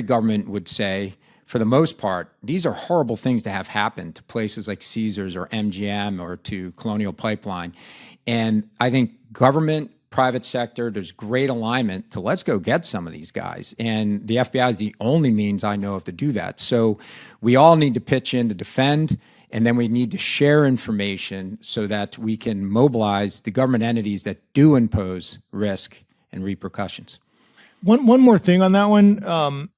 government would say, for the most part, these are horrible things to have happen to places like Caesars or MGM or to Colonial Pipeline. And I think government, private sector, there's great alignment to let's go get some of these guys. And the FBI is the only means I know of to do that. So we all need to pitch in to defend, and then we need to share information so that we can mobilize the government entities that do impose risk and repercussions. One more thing on that one.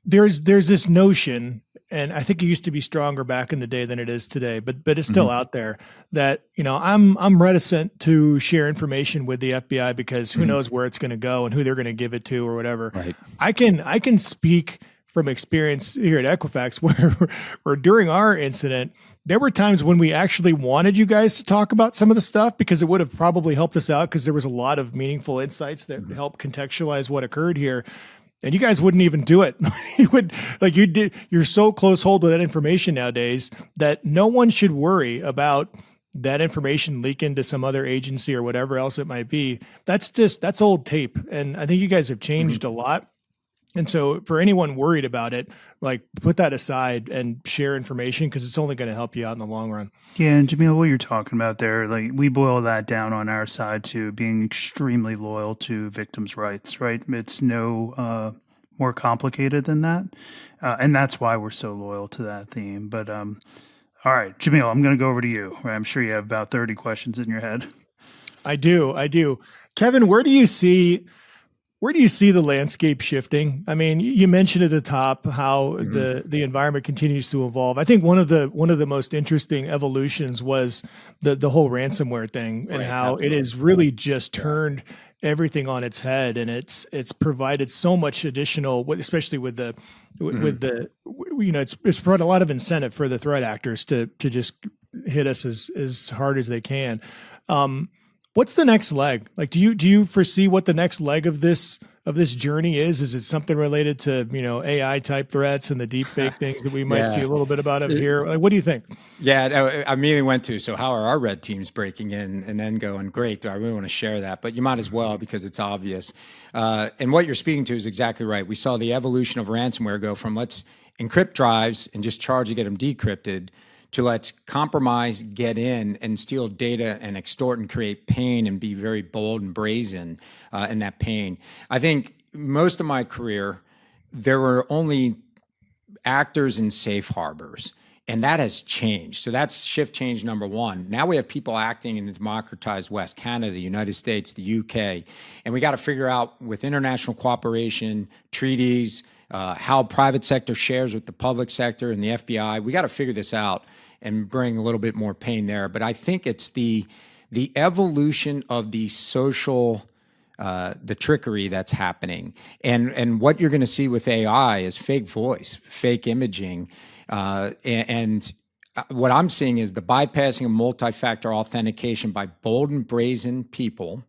There's this notion, and I think it used to be stronger back in the day than it is today, but it's still out there that, I'm reticent to share information with the FBI because who knows where it's going to go and who they're going to give it to or whatever. Right. I can speak from experience here at Equifax where during our incident, there were times when we actually wanted you guys to talk about some of the stuff because it would have probably helped us out because there was a lot of meaningful insights that helped contextualize what occurred here. And you guys wouldn't even do it. You're so close hold with that information nowadays that no one should worry about that information leaking to some other agency or whatever else it might be. That's old tape. And I think you guys have changed a lot. And so for anyone worried about it, like put that aside and share information because it's only going to help you out in the long run. Yeah, and Jamil, what you're talking about there, like we boil that down on our side to being extremely loyal to victims' rights, right? It's no more complicated than that. And that's why we're so loyal to that theme. But all right, Jamil, I'm going to go over to you. I'm sure you have about 30 questions in your head. I do. Kevin, where do you see the landscape shifting? I mean, you mentioned at the top how the environment continues to evolve. I think one of the most interesting evolutions was the whole ransomware thing and how absolutely. it has really just turned everything on its head, and it's provided so much additional, especially with the it's provided a lot of incentive for the threat actors to just hit us as hard as they can. What's the next leg? Like, do you foresee what the next leg of this journey is? Is it something related to AI type threats and the deep fake things that we might see a little bit about it here? Like, what do you think? Yeah, I immediately went to, so how are our red teams breaking in, and then going, great, do I really want to share that? But you might as well because it's obvious. And what you're speaking to is exactly right. We saw the evolution of ransomware go from let's encrypt drives and just charge to get them decrypted to let's compromise, get in, and steal data and extort and create pain and be very bold and brazen in that pain. I think most of my career, there were only actors in safe harbors. And that has changed. So that's shift change number one. Now we have people acting in the democratized West, Canada, the United States, the UK. And we got to figure out with international cooperation, treaties, how private sector shares with the public sector and the FBI. We got to figure this out and bring a little bit more pain there. But I think it's the evolution of the social the trickery that's happening. And what you're going to see with AI is fake voice, fake imaging. And what I'm seeing is the bypassing of multi-factor authentication by bold and brazen people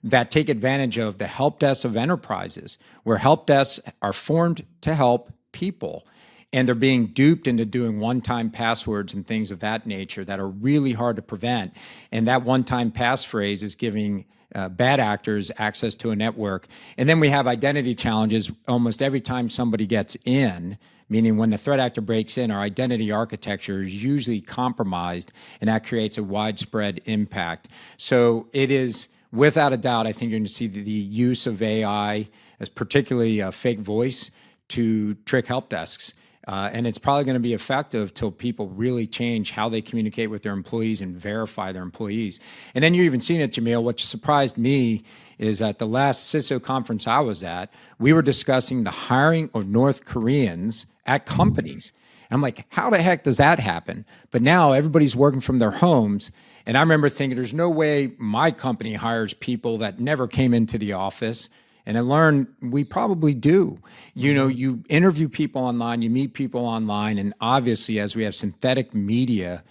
that take advantage of the help desks of enterprises, where help desks are formed to help people. And they're being duped into doing one-time passwords and things of that nature that are really hard to prevent. And that one-time passphrase is giving bad actors access to a network. And then we have identity challenges almost every time somebody gets in, meaning when the threat actor breaks in, our identity architecture is usually compromised, and that creates a widespread impact. So it is, without a doubt, I think you're going to see the use of AI, as particularly fake voice, to trick help desks. And it's probably going to be effective till people really change how they communicate with their employees and verify their employees. And then you're even seeing it, Jamil. What surprised me is at the last CISO conference I was at, we were discussing the hiring of North Koreans at companies. And I'm like, how the heck does that happen? But now everybody's working from their homes. And I remember thinking, there's no way my company hires people that never came into the office. And I learned we probably do. You know, you interview people online, you meet people online, and obviously as we have synthetic media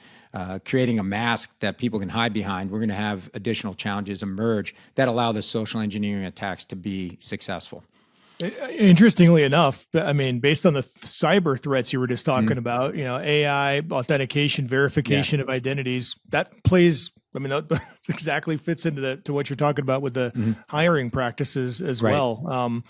creating a mask that people can hide behind, we're going to have additional challenges emerge that allow the social engineering attacks to be successful. Interestingly enough, I mean, based on the cyber threats you were just talking about, AI, authentication, verification of identities, that plays, I mean, that exactly fits into to what you're talking about with the hiring practices as well.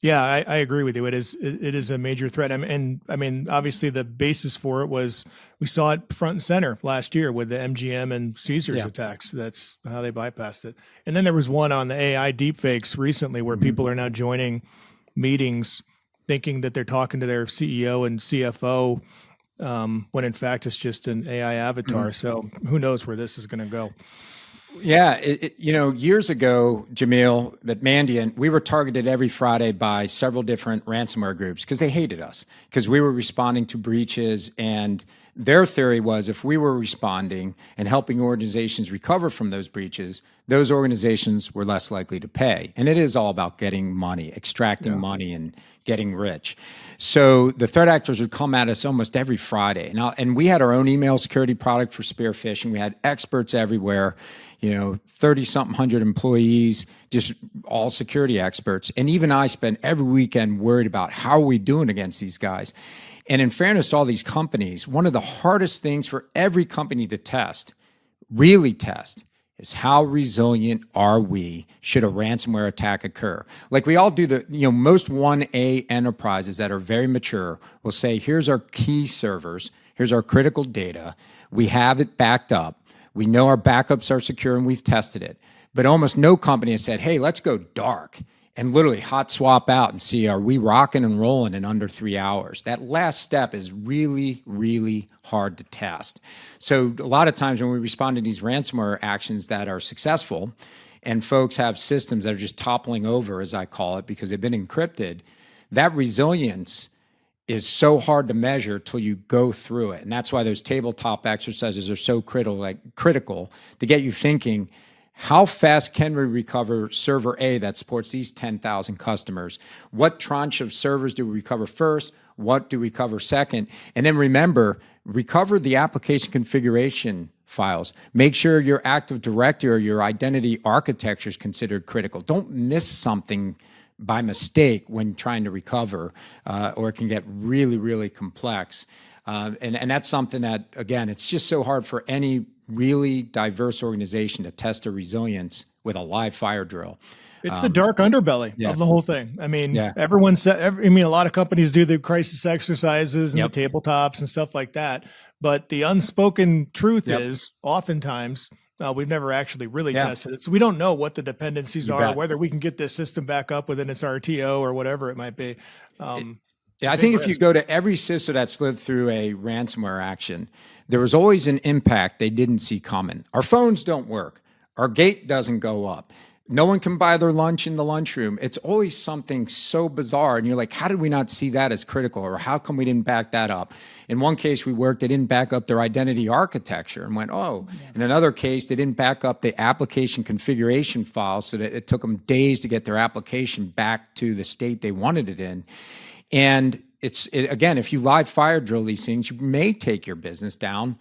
Yeah, I agree with you. It is a major threat. And I mean, obviously the basis for it was, we saw it front and center last year with the MGM and Caesars attacks. That's how they bypassed it. And then there was one on the AI deepfakes recently where people are now joining meetings thinking that they're talking to their CEO and CFO, when in fact it's just an AI avatar. So who knows where this is going to go? Yeah, years ago, Jamil, at Mandiant, we were targeted every Friday by several different ransomware groups because they hated us, because we were responding to breaches. And their theory was if we were responding and helping organizations recover from those breaches, those organizations were less likely to pay. And it is all about getting money, extracting money and getting rich. So the threat actors would come at us almost every Friday. And we had our own email security product for spear phishing. We had experts everywhere, 30-something hundred employees, just all security experts. And even I spent every weekend worried about how are we doing against these guys. And in fairness to all these companies, one of the hardest things for every company to test, really test, is how resilient are we should a ransomware attack occur? Like we all do most 1A enterprises that are very mature will say, here's our key servers, here's our critical data, we have it backed up, we know our backups are secure and we've tested it. But almost no company has said, hey, let's go dark and literally hot swap out and see, are we rocking and rolling in under 3 hours? That last step is really, really hard to test. So a lot of times when we respond to these ransomware actions that are successful and folks have systems that are just toppling over, as I call it, because they've been encrypted, that resilience is so hard to measure till you go through it. And that's why those tabletop exercises are so critical to get you thinking, how fast can we recover server A that supports these 10,000 customers? What tranche of servers do we recover first? What do we cover second? And then remember, recover the application configuration files. Make sure your Active Directory or your identity architecture is considered critical. Don't miss something by mistake when trying to recover, or it can get really, really complex. And that's something that, again, it's just so hard for any really diverse organization to test their resilience with a live fire drill. It's the dark underbelly of the whole thing. I mean, everyone said, a lot of companies do the crisis exercises and the tabletops and stuff like that. But the unspoken truth is oftentimes we've never actually really tested it. So we don't know what the dependencies are, whether we can get this system back up within its RTO or whatever it might be. I think if you go to every CISO that's lived through a ransomware action, there was always an impact they didn't see coming. Our phones don't work. Our gate doesn't go up. No one can buy their lunch in the lunchroom. It's always something so bizarre. And you're like, how did we not see that as critical? Or how come we didn't back that up? In one case we worked, they didn't back up their identity architecture and went, oh. In another case, they didn't back up the application configuration files so that it took them days to get their application back to the state they wanted it in. And again, if you live fire drill these things, you may take your business down,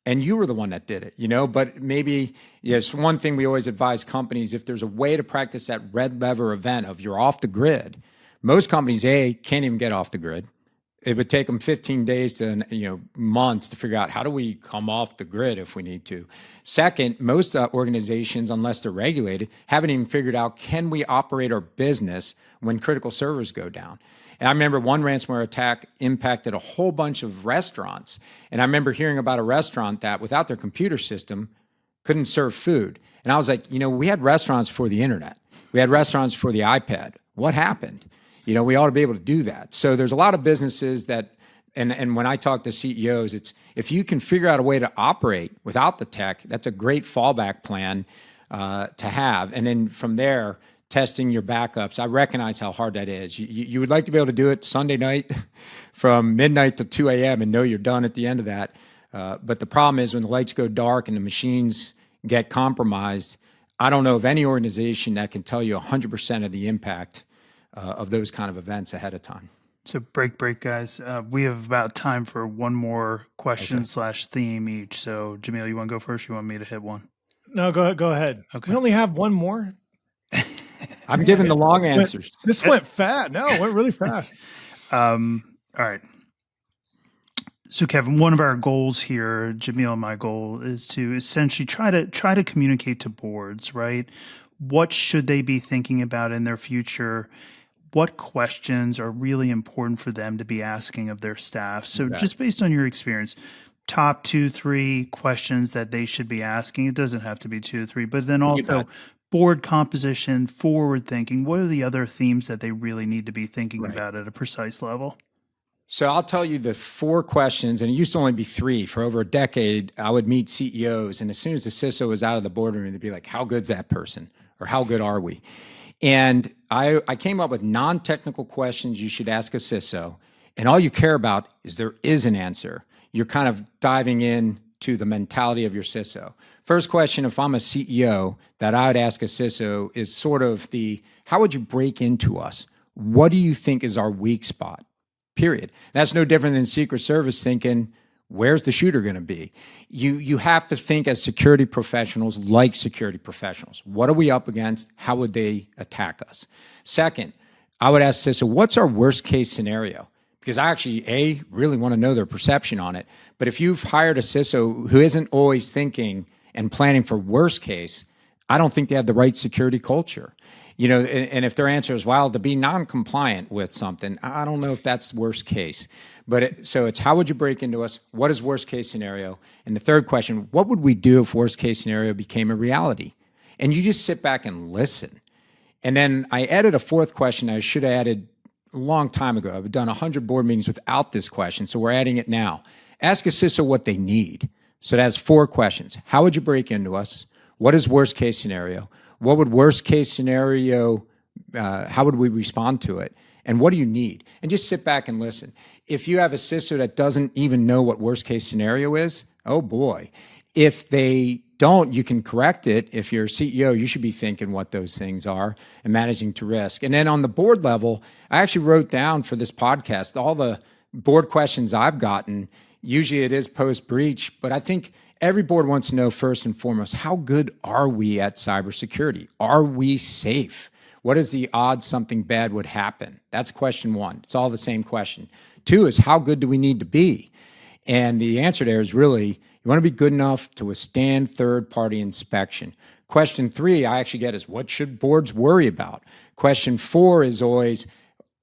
and you were the one that did it, but maybe, yes, one thing we always advise companies, if there's a way to practice that red lever event of you're off the grid, most companies, can't even get off the grid. It would take them 15 days to, months to figure out how do we come off the grid if we need to. Second, most organizations, unless they're regulated, haven't even figured out, can we operate our business when critical servers go down? And I remember one ransomware attack impacted a whole bunch of restaurants. And I remember hearing about a restaurant that without their computer system couldn't serve food. And I was like, we had restaurants for the internet. We had restaurants for the iPad. What happened? We ought to be able to do that. So there's a lot of businesses that, and when I talk to CEOs, it's if you can figure out a way to operate without the tech, that's a great fallback plan to have. And then from there, testing your backups. I recognize how hard that is. You would like to be able to do it Sunday night from midnight to 2 a.m. and know you're done at the end of that. But the problem is when the lights go dark and the machines get compromised, I don't know of any organization that can tell you 100% of the impact of those kind of events ahead of time. So break, guys. We have about time for one more question / theme each. So Jamil, you want to go first? You want me to hit one? No, go ahead. Okay. We only have one more. I'm giving the long answers. This went fast. No, it went really fast. All right. So Kevin, one of our goals here, Jamil and my goal, is to essentially try to communicate to boards, right? What should they be thinking about in their future? What questions are really important for them to be asking of their staff? So just based on your experience, top 2-3 questions that they should be asking. It doesn't have to be 2 or 3, but then also board composition, forward thinking. What are the other themes that they really need to be thinking about at a precise level? So I'll tell you the 4 questions, and it used to only be 3. For over a decade, I would meet CEOs, and as soon as the CISO was out of the boardroom, they'd be like, how good's that person? Or how good are we? And I came up with non-technical questions you should ask a CISO, and all you care about is there is an answer. You're kind of diving in to the mentality of your CISO. First question, if I'm a CEO, that I would ask a CISO is sort of how would you break into us? What do you think is our weak spot? Period. That's no different than Secret Service thinking, where's the shooter going to be? You have to think as security professionals like security professionals. What are we up against? How would they attack us? Second, I would ask CISO, what's our worst case scenario? Because I actually, really want to know their perception on it. But if you've hired a CISO who isn't always thinking and planning for worst case, I don't think they have the right security culture. And if their answer is, well, to be non-compliant with something, I don't know if that's worst case. But so it's how would you break into us? What is worst case scenario? And the third question, what would we do if worst case scenario became a reality? And you just sit back and listen. And then I added a fourth question I should have added a long time ago. I've done 100 board meetings without this question, so we're adding it now. Ask a CISO what they need. So that has 4 questions. How would you break into us? What is worst case scenario? What would worst case scenario, how would we respond to it? And what do you need? And just sit back and listen. If you have a CISO that doesn't even know what worst case scenario is, oh boy. If they don't, you can correct it. If you're a CEO, you should be thinking what those things are and managing to risk. And then on the board level, I actually wrote down for this podcast all the board questions I've gotten. Usually it is post-breach, but I think every board wants to know first and foremost, how good are we at cybersecurity? Are we safe? What is the odds something bad would happen? That's question 1. It's all the same question. 2 is how good do we need to be? And the answer there is really, you want to be good enough to withstand third-party inspection. Question 3 I actually get is, what should boards worry about? Question 4 is always,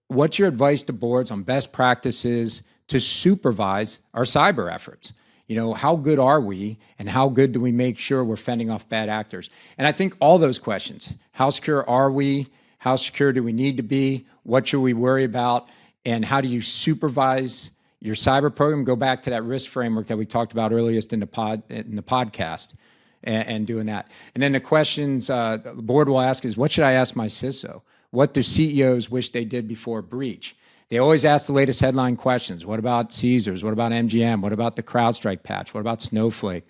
what's your advice to boards on best practices to supervise our cyber efforts? How good are we, and how good do we make sure we're fending off bad actors? And I think all those questions, how secure are we? How secure do we need to be? What should we worry about? And how do you supervise your cyber program? Go back to that risk framework that we talked about earliest in the podcast, and doing that. And then the questions the board will ask is, what should I ask my CISO? What do CEOs wish they did before a breach? They always ask the latest headline questions. What about Caesars? What about MGM? What about the CrowdStrike patch? What about Snowflake?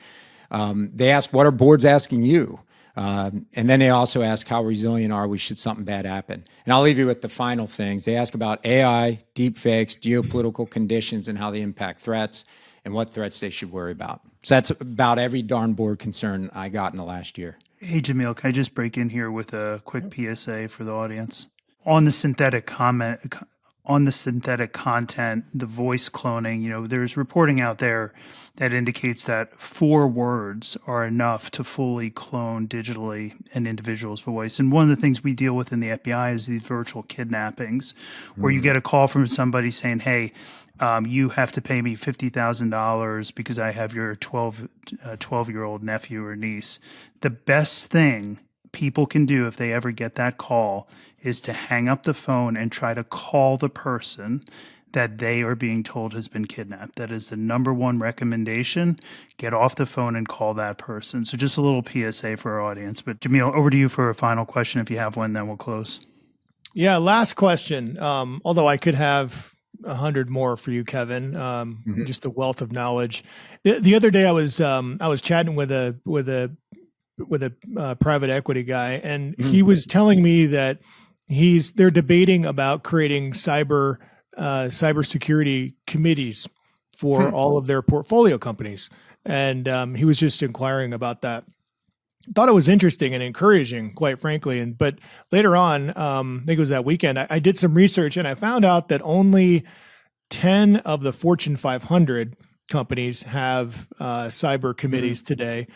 They ask, what are boards asking you? And then they also ask, how resilient are we should something bad happen? And I'll leave you with the final things. They ask about AI, deepfakes, geopolitical conditions, and how they impact threats, and what threats they should worry about. So that's about every darn board concern I got in the last year. Hey, Jamil, can I just break in here with a quick PSA for the audience? On the synthetic content, the voice cloning, there's reporting out there that indicates that 4 words are enough to fully clone digitally an individual's voice. And one of the things we deal with in the FBI is these virtual kidnappings, where you get a call from somebody saying, hey, you have to pay me $50,000 because I have your 12-year-old nephew or niece. The best thing people can do if they ever get that call is to hang up the phone and try to call the person that they are being told has been kidnapped. That is the number 1 recommendation. Get off the phone and call that person. So just a little PSA for our audience. But Jamil, over to you for a final question. If you have one, then we'll close. Yeah, last question. Although I could have 100 more for you, Kevin. Just the wealth of knowledge. The other day I was chatting with a private equity guy, and he was telling me that they're debating about creating cybersecurity committees for all of their portfolio companies. And he was just inquiring about that. Thought it was interesting and encouraging, quite frankly. But later on, I think it was that weekend, I did some research, and I found out that only 10 of the Fortune 500 companies have cyber committees today.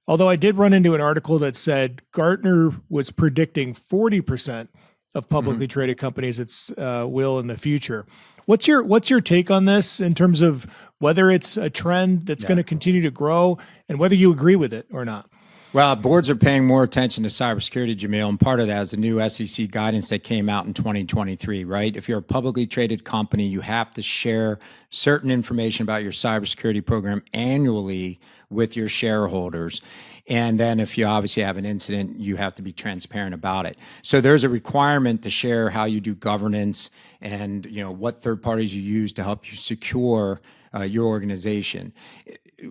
Although I did run into an article that said Gartner was predicting 40% of publicly traded companies will in the future. What's your take on this in terms of whether it's a trend that's going to continue to grow, and whether you agree with it or not? Well, boards are paying more attention to cybersecurity, Jamil, and part of that is the new SEC guidance that came out in 2023, right? If you're a publicly traded company, you have to share certain information about your cybersecurity program annually with your shareholders. And then if you obviously have an incident, you have to be transparent about it. So there's a requirement to share how you do governance and what third parties you use to help you secure your organization.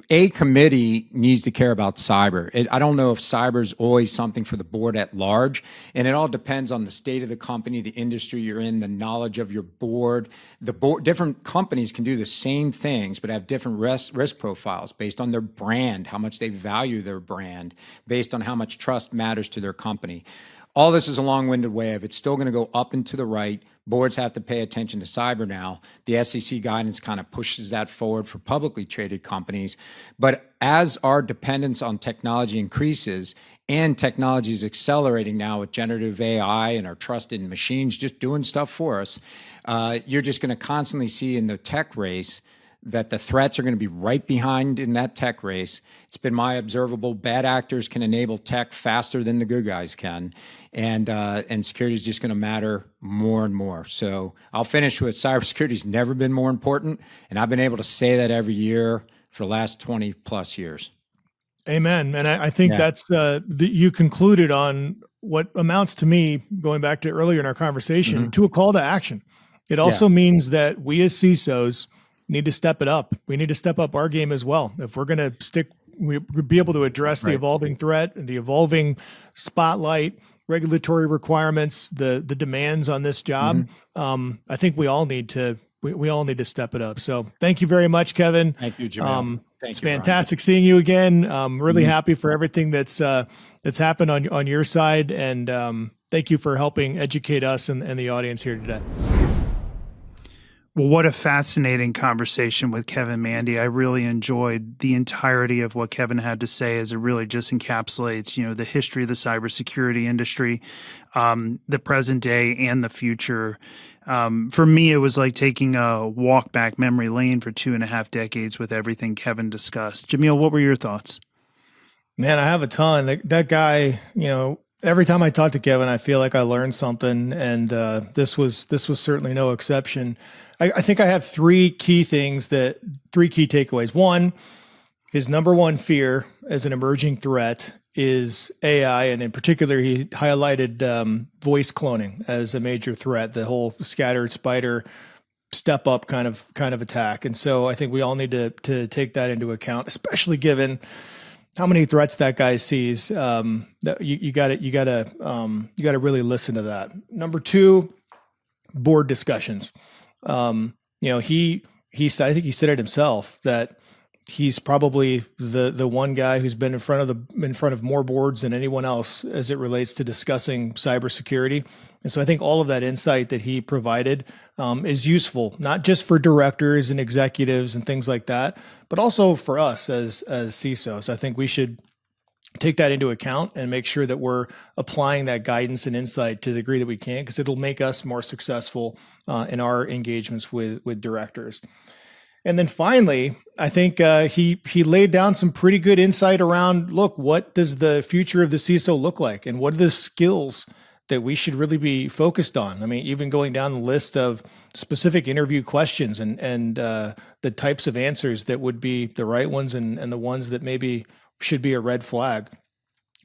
A committee needs to care about cyber. I don't know if cyber is always something for the board at large, and it all depends on the state of the company, the industry you're in, the knowledge of your board. Different companies can do the same things, but have different risk profiles based on their brand, how much they value their brand, based on how much trust matters to their company. all this is a long-winded way of it's still going to go up and to the right. Boards have to pay attention to cyber now. The SEC guidance kind of pushes that forward for publicly traded companies. But as our dependence on technology increases and technology is accelerating now with generative AI and our trusted machines just doing stuff for us, you're just going to constantly see in the tech race that the threats are going to be right behind in that tech race. It's been my observable. Bad actors can enable tech faster than the good guys can. And security is just going to matter more and more. So I'll finish with cybersecurity has never been more important. And I've been able to say that every year for the last 20 plus years. Amen. And I think that's, you concluded on what amounts to me, going back to earlier in our conversation, to a call to action. It also means that we as CISOs need to step it up. We need to step up our game as well. If we're going to we'll be able to address the evolving threat and the evolving spotlight, regulatory requirements, the demands on this job. I think we all need to step it up. So thank you very much, Kevin. Thank you, Jamil. It's fantastic seeing you again. I'm really happy for everything that's happened on your side. And thank you for helping educate us and the audience here today. Well, what a fascinating conversation with Kevin Mandia. I really enjoyed the entirety of what Kevin had to say, as it really just encapsulates, the history of the cybersecurity industry, the present day and the future. For me, it was like taking a walk back memory lane for 2.5 decades with everything Kevin discussed. Jamil, what were your thoughts? Man, I have a ton. That guy, every time I talk to Kevin, I feel like I learned something, and this was certainly no exception. I think I have three key takeaways. One, his number one fear as an emerging threat is AI, and in particular, he highlighted voice cloning as a major threat. The whole scattered spider step up kind of attack, and so I think we all need to take that into account, especially given how many threats that guy sees. That you got to really listen to that. Number two, board discussions. I think he said it himself that he's probably the one guy who's been in front of more boards than anyone else as it relates to discussing cybersecurity. And so I think all of that insight that he provided is useful, not just for directors and executives and things like that, but also for us as CISOs. I think we should take that into account and make sure that we're applying that guidance and insight to the degree that we can, because it'll make us more successful in our engagements with directors. And then finally, I think he laid down some pretty good insight around, look, what does the future of the CISO look like? And what are the skills that we should really be focused on? I mean, even going down the list of specific interview questions and the types of answers that would be the right ones and the ones that maybe should be a red flag.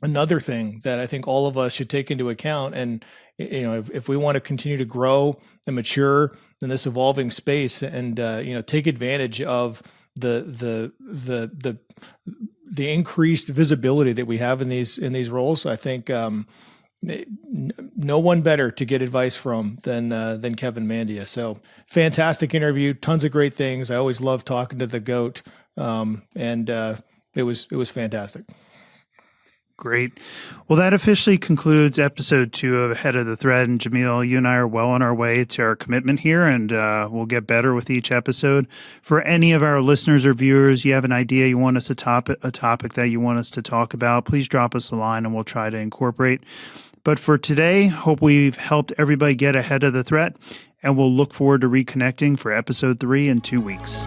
Another thing that I think all of us should take into account, and if we want to continue to grow and mature in this evolving space, and take advantage of the increased visibility that we have in these roles, I think no one better to get advice from than Kevin Mandia. So fantastic interview, tons of great things. I always love talking to the GOAT, and it was fantastic. Great. Well, that officially concludes episode 2 of Ahead of the Thread. And Jamil, you and I are well on our way to our commitment here, and we'll get better with each episode. For any of our listeners or viewers, you have an idea you want us to a topic that you want us to talk about, please drop us a line and we'll try to incorporate. But for today, hope we've helped everybody get ahead of the threat, and we'll look forward to reconnecting for episode 3 in 2 weeks.